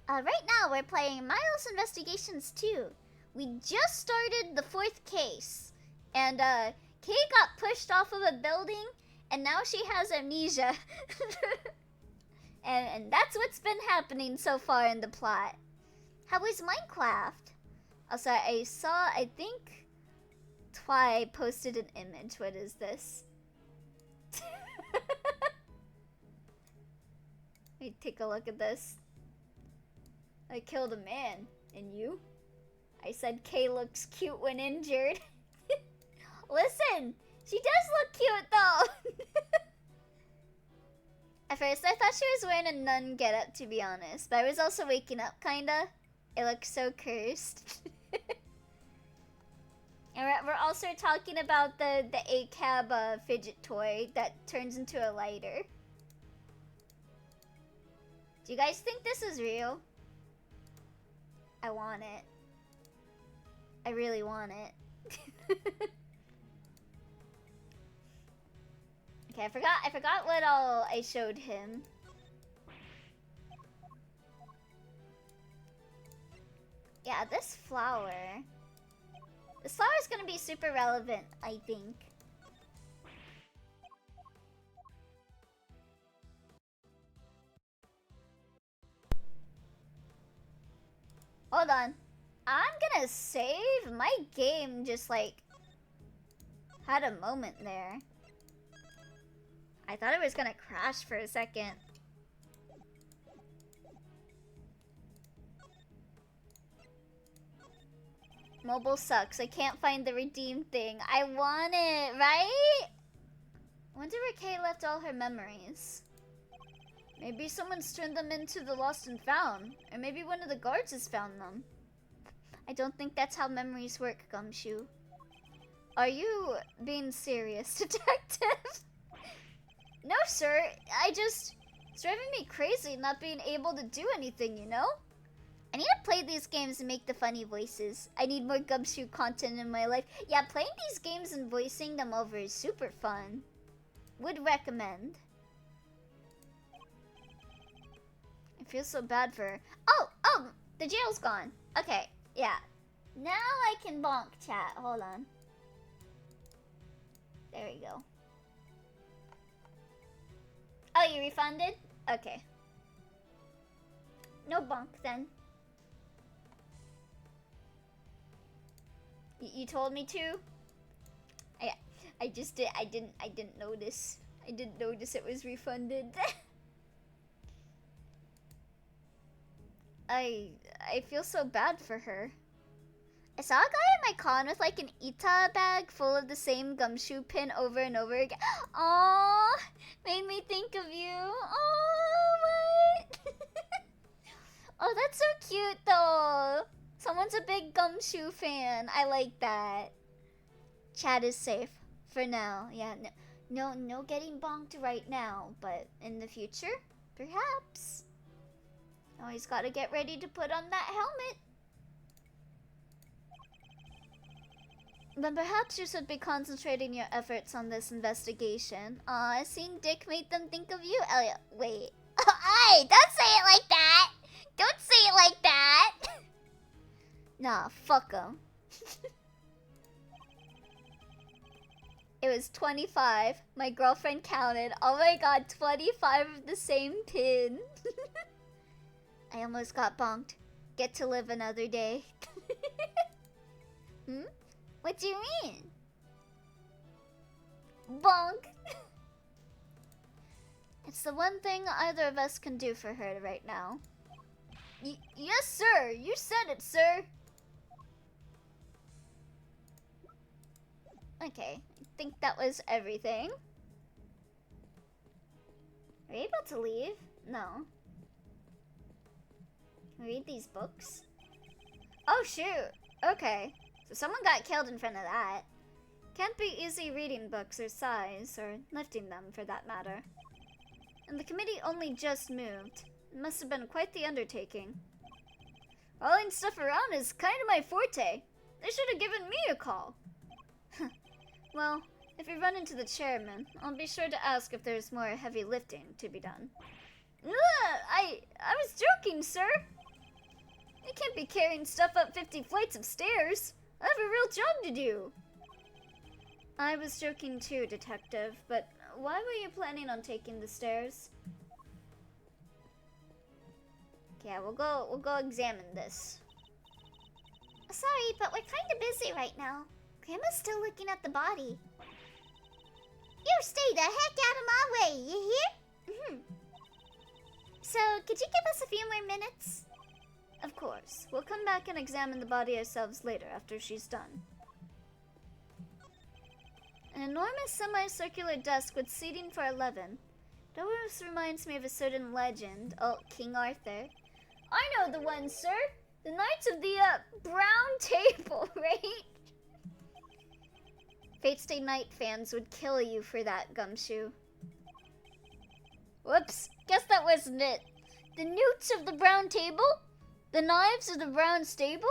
Right now, we're playing Miles Investigations 2. We just started the 4th case. And, Kay got pushed off of a building, and now she has amnesia. and that's what's been happening so far in the plot. How was Minecraft? Also, I saw, I think, Twy posted an image. What is this? Let me take a look at this. I killed a man. And you? I said Kay looks cute when injured. Listen! She does look cute though! At first I thought she was wearing a nun getup, to be honest. But I was also waking up kinda. It looks so cursed. And we're also talking about the ACAB fidget toy that turns into a lighter. Do you guys think this is real? I want it. I really want it. Okay, I forgot what all I showed him. Yeah, this flower. This flower is gonna be super relevant, I think. Hold on. I'm gonna save. My game just like had a moment there. I thought it was gonna crash for a second. Mobile sucks. I can't find the redeem thing. I want it, right? I wonder where Kay left all her memories. Maybe someone's turned them into the lost and found. Or maybe one of the guards has found them. I don't think that's how memories work, Gumshoe. Are you being serious, detective? No, sir. It's driving me crazy not being able to do anything, you know? I need to play these games and make the funny voices. I need more Gumshoe content in my life. Yeah, playing these games and voicing them over is super fun. Would recommend. I feel so bad for her. Oh, the jail's gone. Okay, yeah. Now I can bonk chat. Hold on. There we go. Oh, you refunded? Okay. No bonk then. You told me to? I just did. I didn't notice. I didn't notice it was refunded. I feel so bad for her. I saw a guy in my con with like an Ita bag full of the same gumshoe pin over and over again. Aww, made me think of you. Oh, what? Oh, that's so cute though. Someone's a big gumshoe fan. I like that. Chat is safe for now. Yeah, no getting bonked right now, but in the future, perhaps. Always gotta get ready to put on that helmet. But perhaps you should be concentrating your efforts on this investigation. Aw, seeing Dick made them think of you, Elliot. Wait. Hey, don't say it like that! Don't say it like that! Nah, fuck 'em. It was 25. My girlfriend counted. Oh my god, 25 of the same pin. I almost got bonked. Get to live another day. Hmm? What do you mean? Bonk! It's the one thing either of us can do for her right now. Yes, sir! You said it, sir! Okay, I think that was everything. Are we able to leave? No. Can we read these books? Oh, shoot! Okay. So someone got killed in front of that. Can't be easy reading books or size, or lifting them for that matter. And the committee only just moved. It must have been quite the undertaking. Hauling stuff around is kind of my forte. They should have given me a call. Well, if we run into the chairman, I'll be sure to ask if there's more heavy lifting to be done. I was joking, sir. I can't be carrying stuff up 50 flights of stairs. I have a real job to do. I was joking too, Detective, but why were you planning on taking the stairs? Yeah, we'll go examine this. Sorry, but we're kinda busy right now. Grandma's still looking at the body. You stay the heck out of my way, you hear? Mm-hmm. So, could you give us a few more minutes? Of course. We'll come back and examine the body ourselves later after she's done. An enormous semicircular desk with seating for 11. It always reminds me of a certain legend. Oh, King Arthur. I know the one, sir! The Knights of the, Brown Table, right? Fate Stay Night fans would kill you for that, Gumshoe. Whoops, guess that wasn't it. The Newts of the Brown Table? The Knives of the Brown Stable?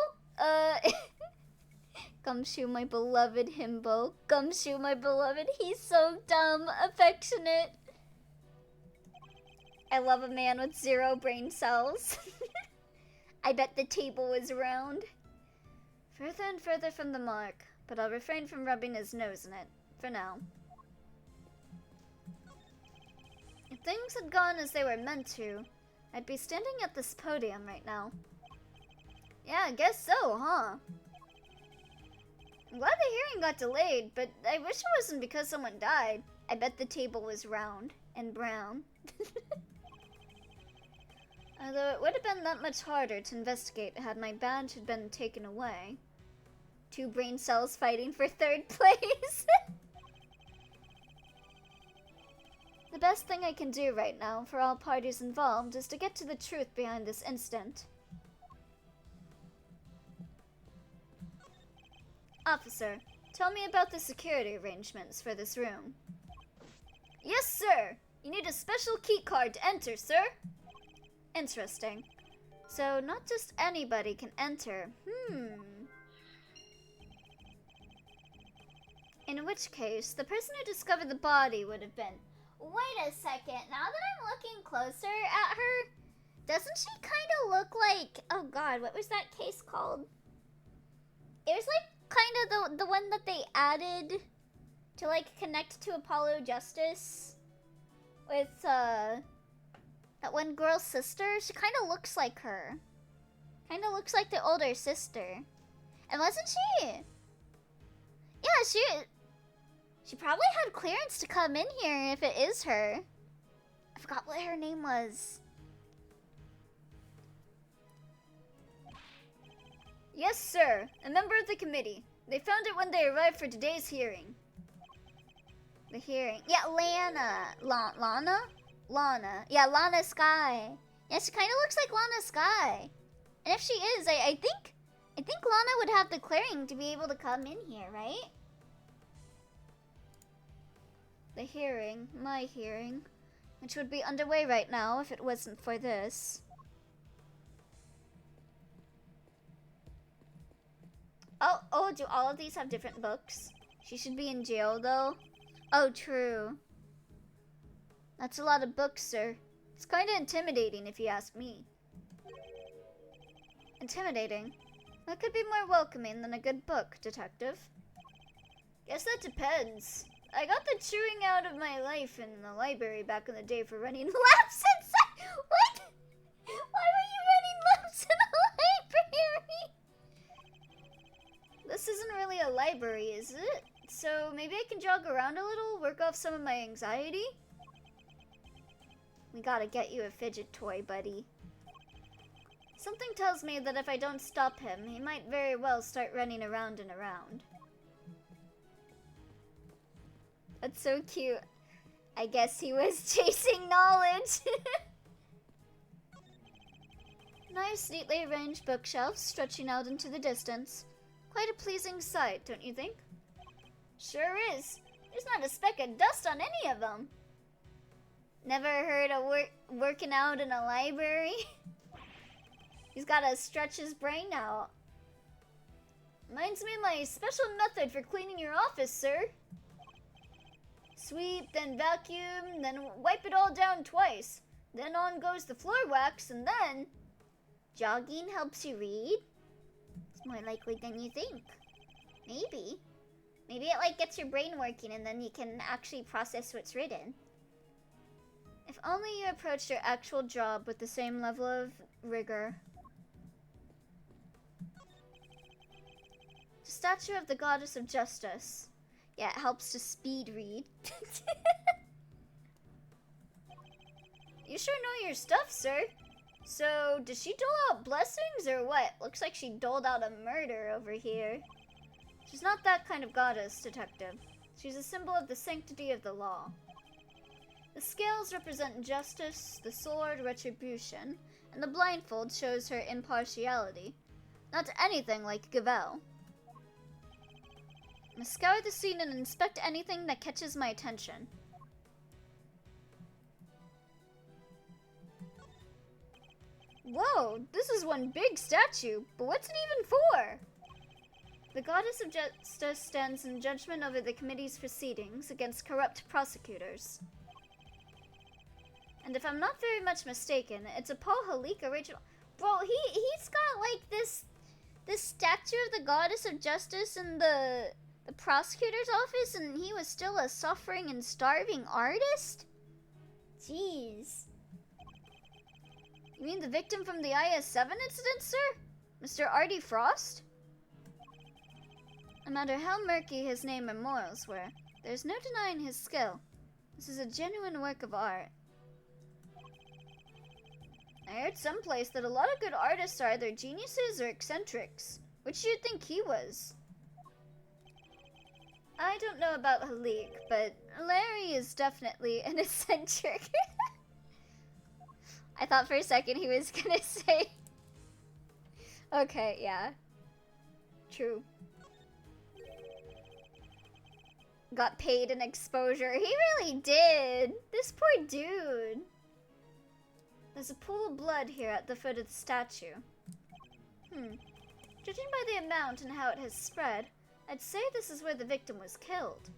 Gumshoe, my beloved himbo. Gumshoe, my beloved, he's so dumb, affectionate. I love a man with 0 brain cells. I bet the table was round. Further and further from the mark, but I'll refrain from rubbing his nose in it, for now. If things had gone as they were meant to, I'd be standing at this podium right now. Yeah, I guess so, huh? I'm glad the hearing got delayed, but I wish it wasn't because someone died. I bet the table was round and brown. Although it would have been that much harder to investigate had my badge had been taken away. 2 brain cells fighting for 3rd place. The best thing I can do right now for all parties involved is to get to the truth behind this incident. Officer, tell me about the security arrangements for this room. Yes, sir! You need a special key card to enter, sir. Interesting. So, not just anybody can enter. In which case, the person who discovered the body would have been... Wait a second, now that I'm looking closer at her, doesn't she kind of look like... Oh god, what was that case called? It was like kind of the one that they added to like connect to Apollo Justice with that one girl's sister. She kind of looks like her. Kind of looks like the older sister. And wasn't she? Yeah, She probably had clearance to come in here if it is her. I forgot what her name was. Yes, sir. A member of the committee. They found it when they arrived for today's hearing. The hearing. Yeah, Lana? Lana. Yeah, Lana Sky. Yeah, she kind of looks like Lana Sky. And if she is, I think Lana would have the clearing to be able to come in here, right? The hearing, my hearing, which would be underway right now if it wasn't for this. Oh, do all of these have different books? She should be in jail, though. Oh, true. That's a lot of books, sir. It's kinda intimidating, if you ask me. Intimidating? That could be more welcoming than a good book, Detective. Guess that depends. I got the chewing out of my life in the library back in the day for running laps inside. What? Why were you running laps in a library? This isn't really a library, is it? So maybe I can jog around a little, work off some of my anxiety? We gotta get you a fidget toy, buddy. Something tells me that if I don't stop him, he might very well start running around and around. That's so cute. I guess he was chasing knowledge. Nice, neatly arranged bookshelves stretching out into the distance. Quite a pleasing sight, don't you think? Sure is. There's not a speck of dust on any of them. Never heard of working out in a library? He's gotta stretch his brain out. Reminds me of my special method for cleaning your office, sir. Sweep, then vacuum, then wipe it all down twice. Then on goes the floor wax, and then... Jogging helps you read? It's more likely than you think. Maybe. Maybe it like gets your brain working and then you can actually process what's written. If only you approached your actual job with the same level of rigor. The statue of the goddess of justice. Yeah, it helps to speed read. You sure know your stuff, sir. So, did she dole out blessings or what? Looks like she doled out a murder over here. She's not that kind of goddess, Detective. She's a symbol of the sanctity of the law. The scales represent justice, the sword, retribution, and the blindfold shows her impartiality. Not anything like Gavel. I must scour the scene and inspect anything that catches my attention. Whoa, this is one big statue, but what's it even for? The goddess of justice stands in judgment over the committee's proceedings against corrupt prosecutors. And if I'm not very much mistaken, it's a Paul Halik original. Bro, he's got like this statue of the goddess of justice in the prosecutor's office, and he was still a suffering and starving artist? Jeez. You mean the victim from the IS-7 incident, sir? Mr. Artie Frost? No matter how murky his name and morals were, there's no denying his skill. This is a genuine work of art. I heard someplace that a lot of good artists are either geniuses or eccentrics. Which do you think he was? I don't know about Halik, but Larry is definitely an eccentric. I thought for a second he was gonna say... Okay, yeah. True. Got paid in exposure. He really did. This poor dude. There's a pool of blood here at the foot of the statue. Judging by the amount and how it has spread, I'd say this is where the victim was killed.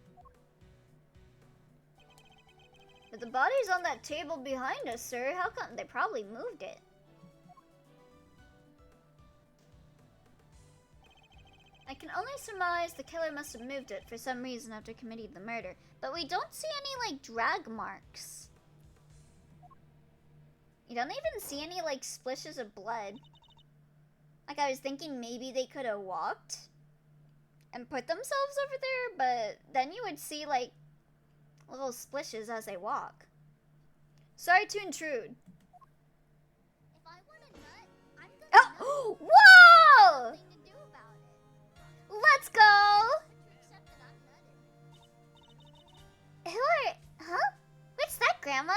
But the body's on that table behind us, sir. How come? They probably moved it. I can only surmise the killer must have moved it for some reason after committing the murder. But we don't see any, like, drag marks. You don't even see any, like, splishes of blood. Like, I was thinking maybe they could have walked. and put themselves over there, but then you would see, like, little splishes as they walk. Sorry to intrude. If I want a nut, I'm gonna Oh! Whoa! nothing to do about it. Let's go! To accept that I'm nutted. Who are... Huh? What's that, Grandma?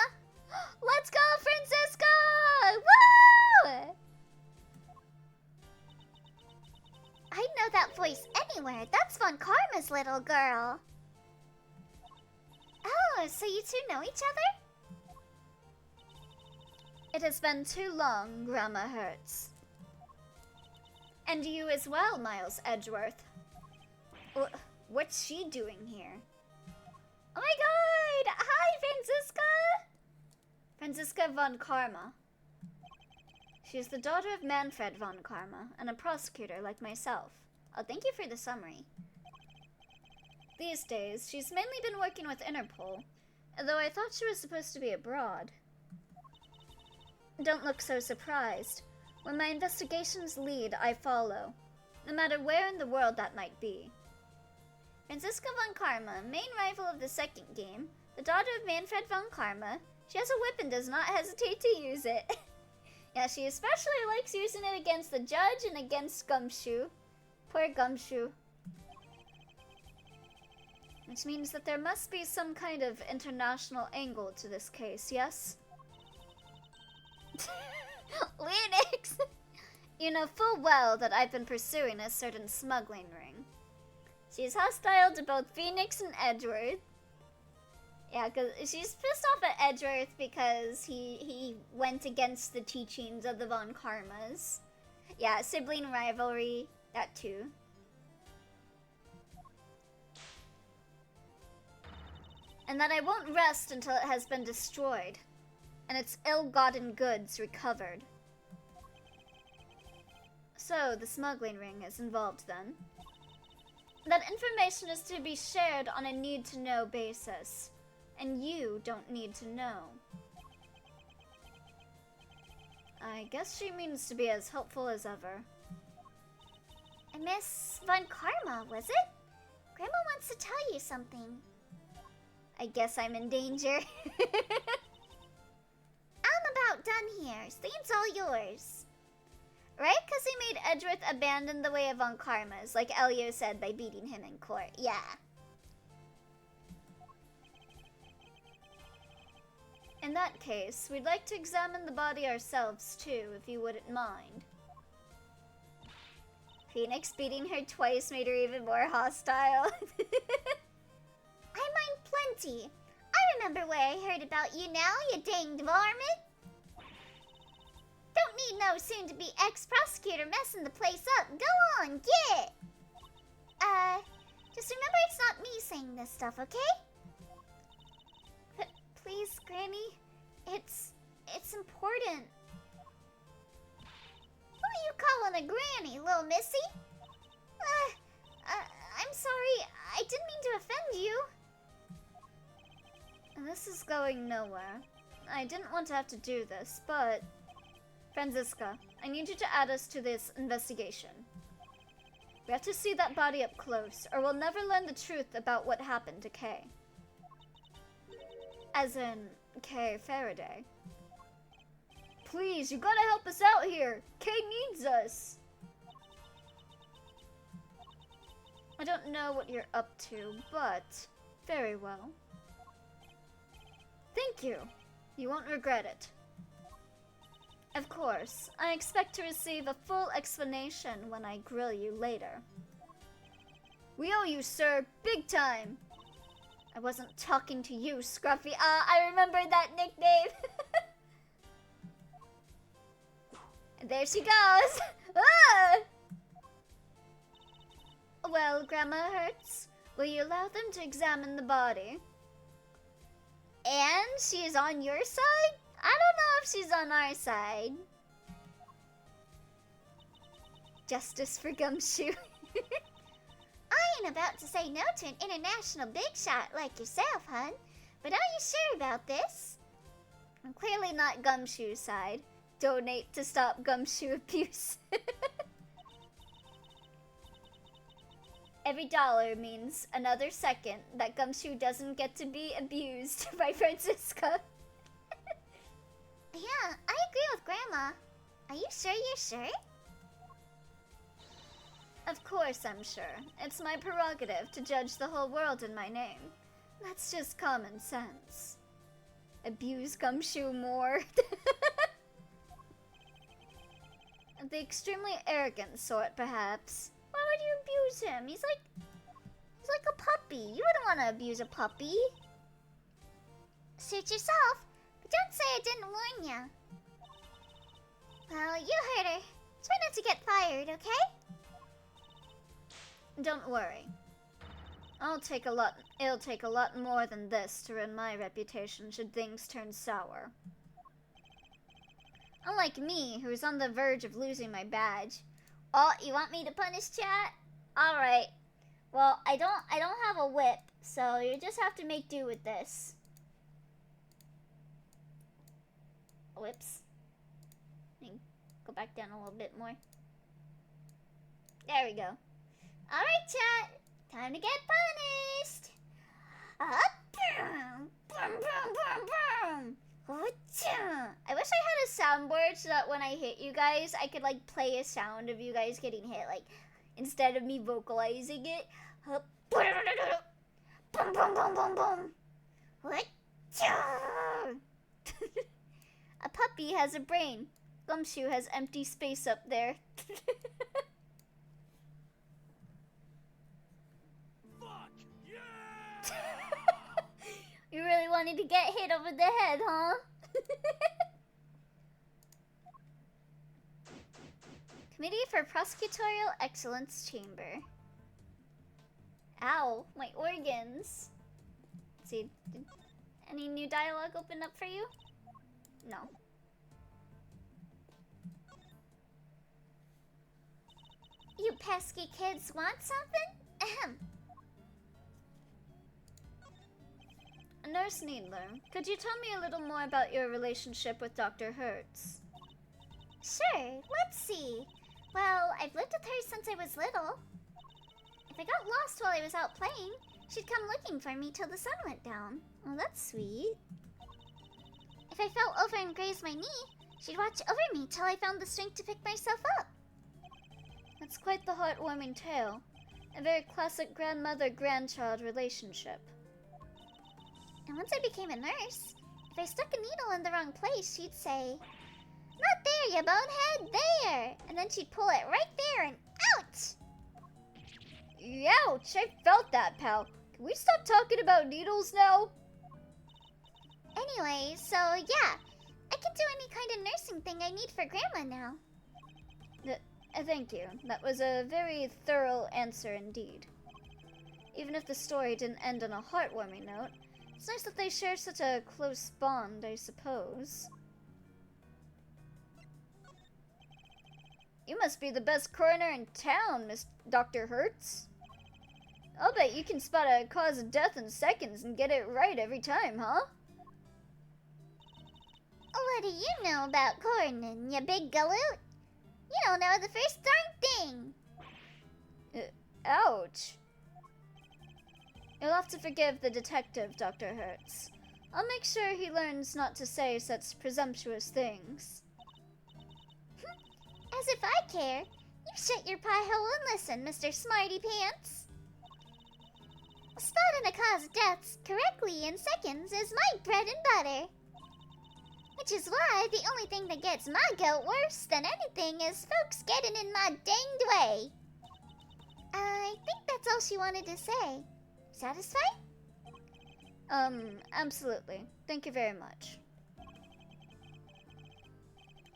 Let's go, Francisco! Woo! I'd know that voice anywhere. That's Von Karma's little girl. Oh, so you two know each other? It has been too long, Grandma Hertz. And you as well, Miles Edgeworth. What's she doing here? Oh my god! Hi, Francisca! Francisca von Karma. She is the daughter of Manfred von Karma, and a prosecutor like myself. Oh, thank you for the summary. These days, she's mainly been working with Interpol, although I thought she was supposed to be abroad. Don't look so surprised. When my investigations lead, I follow, no matter where in the world that might be. Francisca von Karma, main rival of the second game, the daughter of Manfred von Karma, she has a whip and does not hesitate to use it. Yeah, she especially likes using it against the judge and against Gumshoe. Poor Gumshoe. Which means that there must be some kind of international angle to this case, yes? Linux! You know full well that I've been pursuing a certain smuggling ring. She's hostile to both Phoenix and Edgeworth. Yeah, because she's pissed off at Edgeworth because he went against the teachings of the Von Karmas. Yeah, sibling rivalry, that too. And that I won't rest until it has been destroyed, and its ill-gotten goods recovered. So, the smuggling ring is involved then. That information is to be shared on a need-to-know basis, and you don't need to know. I guess she means to be as helpful as ever. Miss Von Karma, was it? Grandma wants to tell you something. I guess I'm in danger. I'm about done here. State's all yours. Right? Because he made Edgeworth abandon the way of Von Karmas, like Elio said by beating him in court. Yeah. In that case, we'd like to examine the body ourselves too, if you wouldn't mind. Phoenix beating her twice made her even more hostile. I mind plenty. I remember where I heard about you now, you danged varmint. Don't need no soon-to-be ex-prosecutor messing the place up. Go on, get! Just remember it's not me saying this stuff, okay? But please, Granny, it's important. Who are you calling a granny, little missy? I'm sorry, I didn't mean to offend you. This is going nowhere. I didn't want to have to do this, but... Francisca, I need you to add us to this investigation. We have to see that body up close, or we'll never learn the truth about what happened to Kay. As in, Kay Faraday. Please, you gotta help us out here! Kay needs us! I don't know what you're up to, but very well. Thank you. You won't regret it. Of course, I expect to receive a full explanation when I grill you later. We owe you, sir, big time! I wasn't talking to you, Scruffy. I remember that nickname. And there she goes. Ah! Well, Grandma Hertz, will you allow them to examine the body? And she's on your side? I don't know if she's on our side. Justice for Gumshoe. I ain't about to say no to an international big shot like yourself, hun. But are you sure about this? I'm clearly not Gumshoe's side. Donate to stop Gumshoe abuse. Every dollar means another second that Gumshoe doesn't get to be abused by Francisca. Yeah, I agree with Grandma. Are you sure you're sure? Of course I'm sure. It's my prerogative to judge the whole world in my name. That's just common sense. Abuse Gumshoe more. The extremely arrogant sort, perhaps. Why would you abuse him? He's like a puppy. You wouldn't want to abuse a puppy. Suit yourself, but don't say I didn't warn ya. Well, you heard her. Try not to get fired, okay? Don't worry. It'll take a lot more than this to ruin my reputation should things turn sour. Unlike me, who's on the verge of losing my badge. Oh, you want me to punish chat? Alright. Well, I don't have a whip, so you just have to make do with this. Whoops. Let me go back down a little bit more. There we go. Alright, chat. Time to get punished. Boom, boom, boom, boom. I wish I had a soundboard so that when I hit you guys, I could like play a sound of you guys getting hit, like instead of me vocalizing it. Boom, boom, boom, boom, boom. A puppy has a brain. Gumshoe has empty space up there. You really wanted to get hit over the head, huh? Committee for Prosecutorial Excellence Chamber. Ow, my organs. Let's see, did any new dialogue open up for you? No. You pesky kids want something? Ahem. Nurse Needler, could you tell me a little more about your relationship with Dr. Hertz? Sure, let's see. Well, I've lived with her since I was little. If I got lost while I was out playing, she'd come looking for me till the sun went down. Oh, that's sweet. If I fell over and grazed my knee, she'd watch over me till I found the strength to pick myself up. That's quite the heartwarming tale. A very classic grandmother-grandchild relationship. And once I became a nurse, if I stuck a needle in the wrong place, she'd say, "Not there, you bonehead, there!" And then she'd pull it right there and ouch! Ouch, I felt that, pal. Can we stop talking about needles now? Anyway, so yeah, I can do any kind of nursing thing I need for Grandma now. Thank you. That was a very thorough answer indeed. Even if the story didn't end on a heartwarming note, it's nice that they share such a close bond, I suppose. You must be the best coroner in town, Miss Dr. Hertz. I'll bet you can spot a cause of death in seconds and get it right every time, huh? What do you know about coroning, you big galoot? You don't know the first darn thing. Ouch. You'll have to forgive the detective, Dr. Hertz. I'll make sure he learns not to say such presumptuous things. As if I care. You shut your pie hole and listen, Mr. Smarty Pants. Spotting a cause of deaths correctly in seconds is my bread and butter. Which is why the only thing that gets my goat worse than anything is folks getting in my danged way. I think that's all she wanted to say. Satisfied? Absolutely. Thank you very much.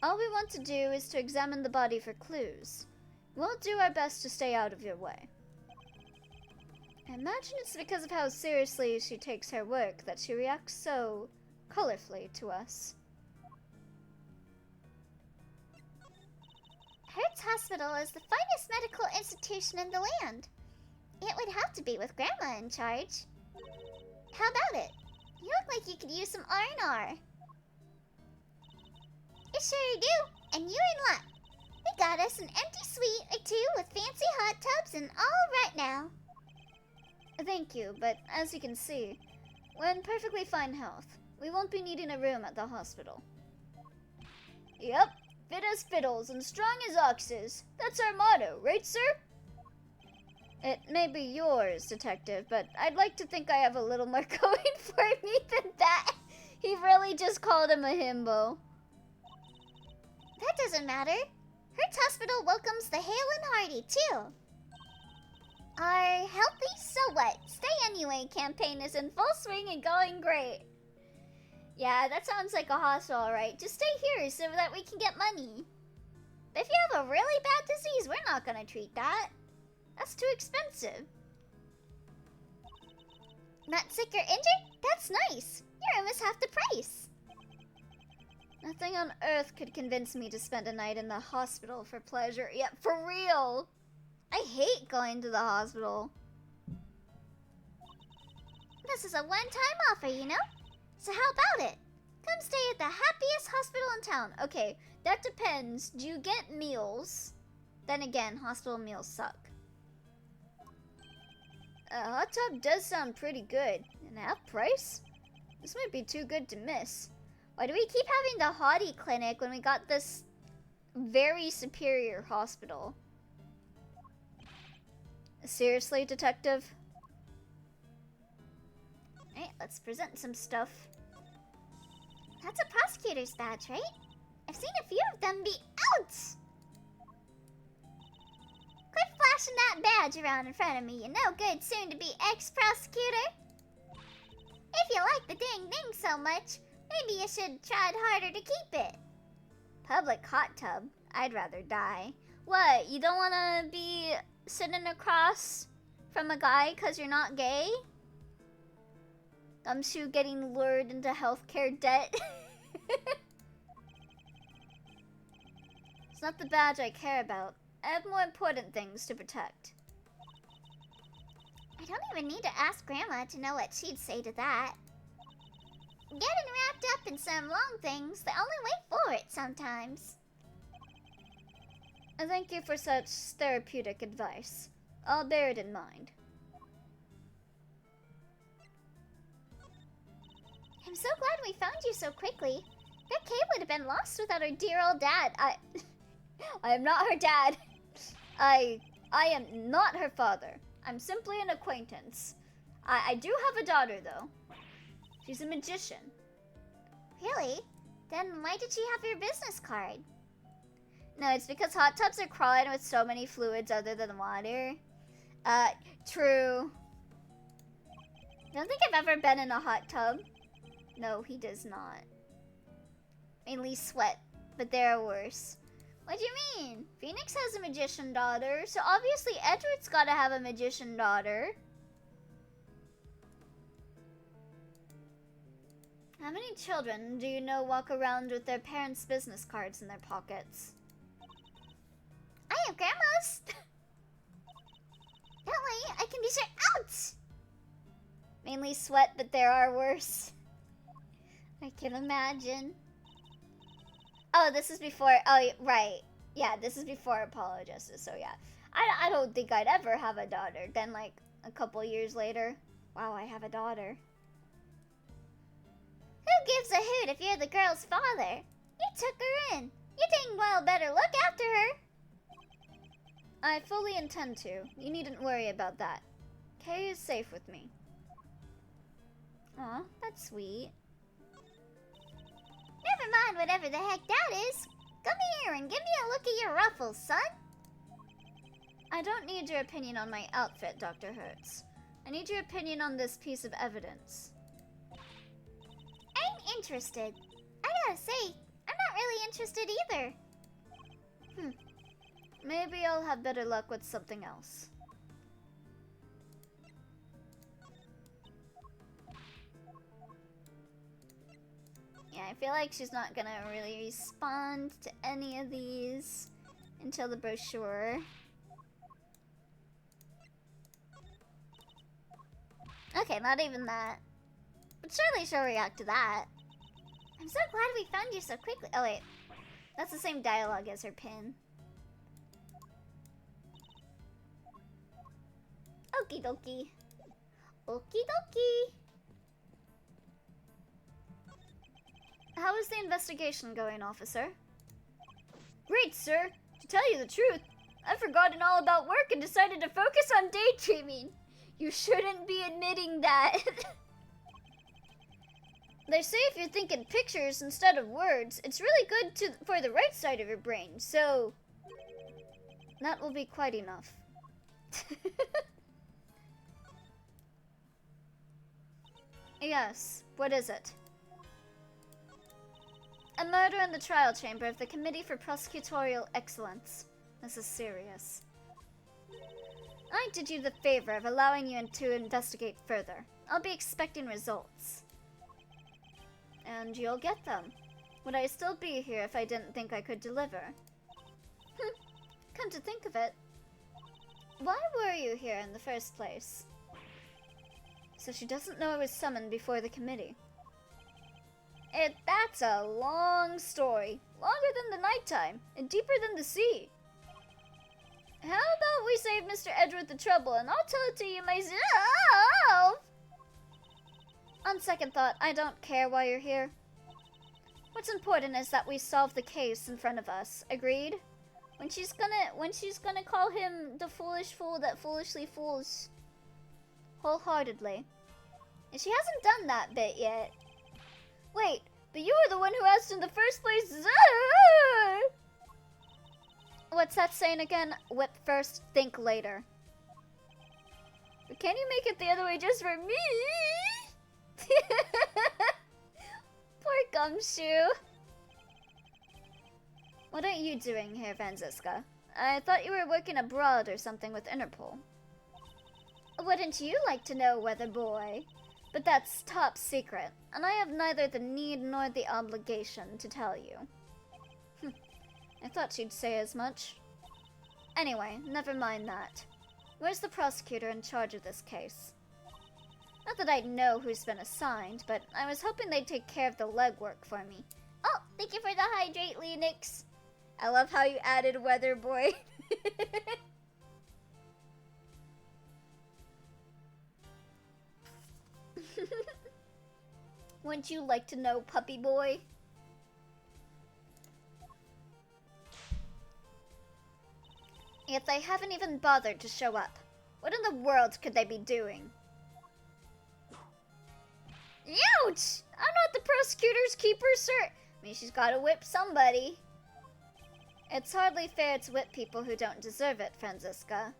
All we want to do is to examine the body for clues. We'll do our best to stay out of your way. I imagine it's because of how seriously she takes her work that she reacts so colorfully to us. Hertz Hospital is the finest medical institution in the land. It would have to be with Grandma in charge. How about it? You look like you could use some R&R. You sure do, and you're in luck. We got us an empty suite or two with fancy hot tubs and all right now. Thank you, but as you can see, we're in perfectly fine health. We won't be needing a room at the hospital. Yep, fit as fiddles and strong as oxes. That's our motto, right, sir? It may be yours, Detective, but I'd like to think I have a little more going for me than that. He really just called him a himbo. That doesn't matter. Hertz Hospital welcomes the hale and hearty, too. Our healthy, so what? Stay anyway campaign is in full swing and going great. Yeah, that sounds like a hospital, right? Just stay here so that we can get money. But if you have a really bad disease, we're not gonna treat that. That's too expensive. Not sick or injured? That's nice. You're almost half the price. Nothing on earth could convince me to spend a night in the hospital for pleasure. Yeah, for real. I hate going to the hospital. This is a one-time offer, you know? So how about it? Come stay at the happiest hospital in town. Okay, that depends. Do you get meals? Then again, hospital meals suck. A hot tub does sound pretty good. And half price? This might be too good to miss. Why do we keep having the hottie clinic when we got this very superior hospital? Seriously, Detective? Alright, let's present some stuff. That's a prosecutor's badge, right? I've seen a few of them be out! Quit flashing that badge around in front of me, you no good soon-to-be ex-prosecutor. If you like the ding-ding so much, maybe you should try harder to keep it. Public hot tub? I'd rather die. What, you don't want to be sitting across from a guy because you're not gay? Gumshoe getting lured into healthcare debt? It's not the badge I care about. I have more important things to protect. I don't even need to ask Grandma to know what she'd say to that. Getting wrapped up in some long thing's the only way for it sometimes. And thank you for such therapeutic advice. I'll bear it in mind. I'm so glad we found you so quickly. That kid would have been lost without her dear old dad. I am not her dad. I am not her father. I'm simply an acquaintance. I do have a daughter, though. She's a magician. Really? Then why did she have your business card? No, it's because hot tubs are crawling with so many fluids other than water. True. Don't think I've ever been in a hot tub. No, he does not. Mainly sweat, but there are worse. What do you mean? Phoenix has a magician daughter, so obviously Edgeworth's gotta have a magician daughter. How many children do you know walk around with their parents' business cards in their pockets? I have Grandma's. That way I can be sure out. Mainly sweat, but there are worse. I can imagine. Oh, this is before. Oh, right. Yeah, this is before Apollo Justice. So yeah, I don't think I'd ever have a daughter. Then like a couple years later, wow, I have a daughter. Who gives a hoot if you're the girl's father? You took her in. You dang well better look after her. I fully intend to. You needn't worry about that. Kay is safe with me. Aw, that's sweet. Never mind whatever the heck that is. Come here and give me a look at your ruffles, son. I don't need your opinion on my outfit, Dr. Hertz. I need your opinion on this piece of evidence. I'm interested. I gotta say, I'm not really interested either. Maybe I'll have better luck with something else. Yeah, I feel like she's not gonna really respond to any of these until the brochure. Okay, not even that. But surely she'll react to that. I'm so glad we found you so quickly. Oh wait, that's the same dialogue as her pin. Okie dokie. Okie dokie. How is the investigation going, officer? Great, sir. To tell you the truth, I've forgotten all about work and decided to focus on daydreaming. You shouldn't be admitting that. They say if you're thinking pictures instead of words, it's really good for the right side of your brain, so that will be quite enough. Yes, what is it? A murder in the trial chamber of the Committee for Prosecutorial Excellence. This is serious. I did you the favor of allowing you to investigate further. I'll be expecting results. And you'll get them. Would I still be here if I didn't think I could deliver? Come to think of it, why were you here in the first place? So she doesn't know I was summoned before the committee. That's a long story. Longer than the nighttime, and deeper than the sea. How about we save Mr. Edgeworth the trouble, and I'll tell it to you myself? On second thought, I don't care why you're here. What's important is that we solve the case in front of us. Agreed? When she's gonna call him the foolish fool that foolishly fools. Wholeheartedly. And she hasn't done that bit yet. Wait, but you were the one who asked in the first place. What's that saying again? Whip first, think later. But can you make it the other way just for me? Poor Gumshoe. What are you doing here, Franziska? I thought you were working abroad or something with Interpol. Wouldn't you like to know, Weather Boy? But that's top secret, and I have neither the need nor the obligation to tell you. I thought she'd say as much. Anyway, never mind that. Where's the prosecutor in charge of this case? Not that I know who's been assigned, but I was hoping they'd take care of the legwork for me. Oh, thank you for the hydrate, Lennox. I love how you added Weather Boy. Wouldn't you like to know, puppy boy? Yet they haven't even bothered to show up. What in the world could they be doing? Ouch! I'm not the prosecutor's keeper, sir. I mean, she's gotta whip somebody. It's hardly fair to whip people who don't deserve it, Franziska.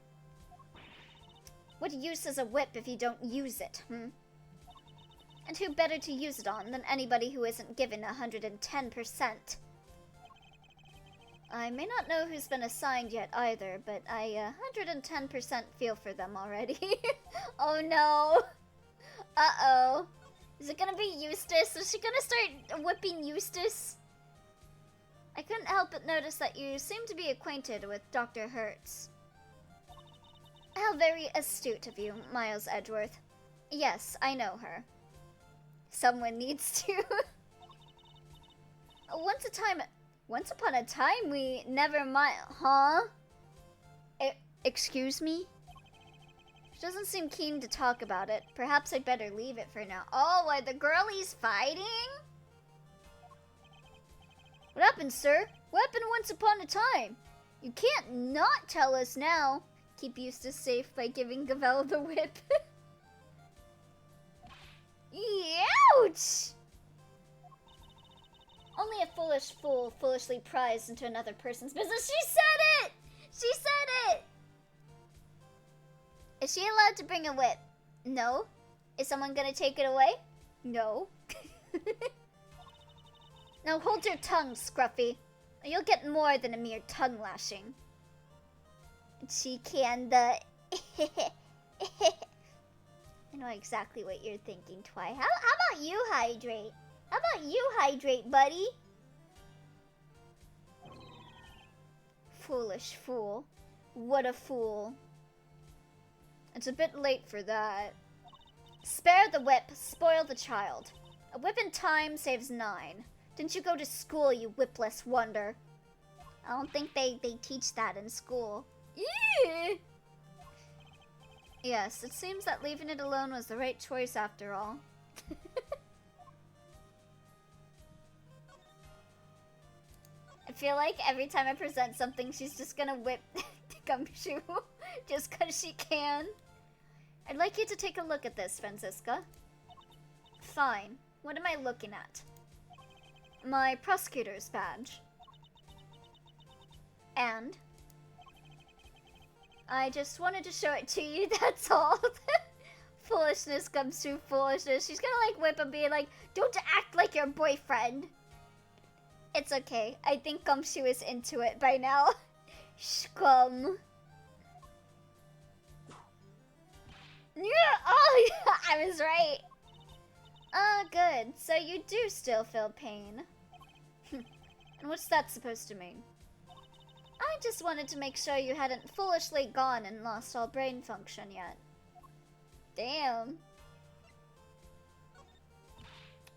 What use is a whip if you don't use it, And who better to use it on than anybody who isn't given 110%? I may not know who's been assigned yet either, but I 110% feel for them already. Oh no! Uh-oh. Is it gonna be Eustace? Is she gonna start whipping Eustace? I couldn't help but notice that you seem to be acquainted with Dr. Hertz. How very astute of you, Miles Edgeworth. Yes, I know her. Someone needs to. Once upon a time, we never mind. Huh? Excuse me? She doesn't seem keen to talk about it. Perhaps I'd better leave it for now. Oh, are the girlies fighting? What happened, sir? What happened once upon a time? You can't not tell us now. Keep Eustace safe by giving Gavel the whip. Ouch! Only a foolish fool foolishly pries into another person's business. She said it! She said it! Is she allowed to bring a whip? No. Is someone gonna take it away? No. Now hold your tongue, Scruffy. Or you'll get more than a mere tongue lashing. She can the... I know exactly what you're thinking, Twi. How about you hydrate? How about you hydrate, buddy? Foolish fool. What a fool. It's a bit late for that. Spare the whip, spoil the child. A whip in time saves 9. Didn't you go to school, you whipless wonder? I don't think they teach that in school. Eee! Yes, it seems that leaving it alone was the right choice after all. I feel like every time I present something, she's just gonna whip Gumshoe just cause she can. I'd like you to take a look at this, Franziska. Fine. What am I looking at? My prosecutor's badge. And? I just wanted to show it to you, that's all. Foolishness, Gumshoe, foolishness. She's gonna like whip and be like, don't act like your boyfriend. It's okay. I think Gumshoe is into it by now. Scum. Yeah, oh, yeah, I was right. Ah, good. So you do still feel pain. And what's that supposed to mean? I just wanted to make sure you hadn't foolishly gone and lost all brain function yet. Damn.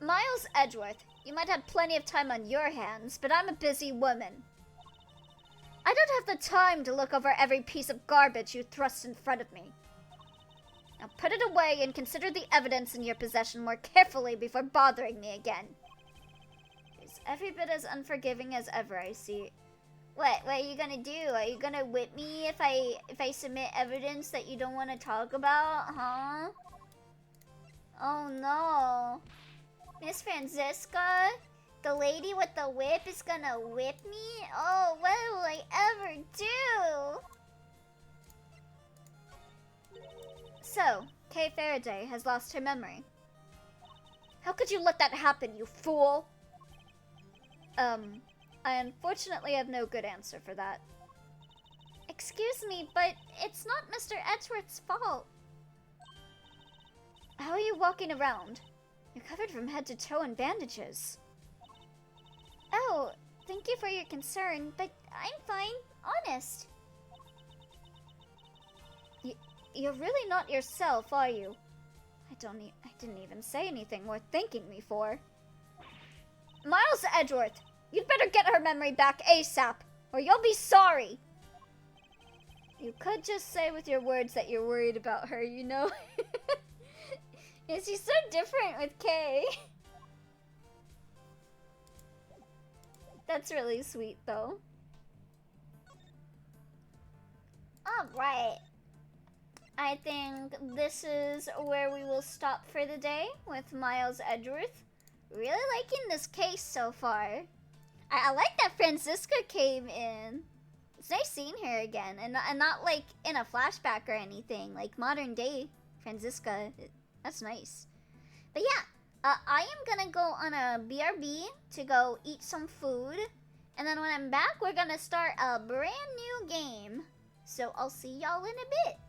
Miles Edgeworth, you might have plenty of time on your hands, but I'm a busy woman. I don't have the time to look over every piece of garbage you thrust in front of me. Now put it away and consider the evidence in your possession more carefully before bothering me again. It's every bit as unforgiving as ever, I see. What are you gonna do? Are you gonna whip me if I submit evidence that you don't want to talk about, huh? Oh no. Miss Franziska? The lady with the whip is gonna whip me? Oh, what will I ever do? So, Kay Faraday has lost her memory. How could you let that happen, you fool? I unfortunately have no good answer for that. Excuse me, but it's not Mr. Edgeworth's fault. How are you walking around? You're covered from head to toe in bandages. Oh, thank you for your concern, but I'm fine, honest. You're really not yourself, are you? I didn't even say anything worth thanking me for. Miles Edgeworth, you'd better get her memory back ASAP, or you'll be sorry. You could just say with your words that you're worried about her, you know? Yeah, she's so different with Kay. That's really sweet, though. Alright. I think this is where we will stop for the day with Miles Edgeworth. Really liking this case so far. I like that Franziska came in. It's nice seeing her again, and not like in a flashback or anything, like modern day Franziska. That's nice. But yeah, I am gonna go on a BRB to go eat some food, and then when I'm back, we're gonna start a brand new game. So I'll see y'all in a bit.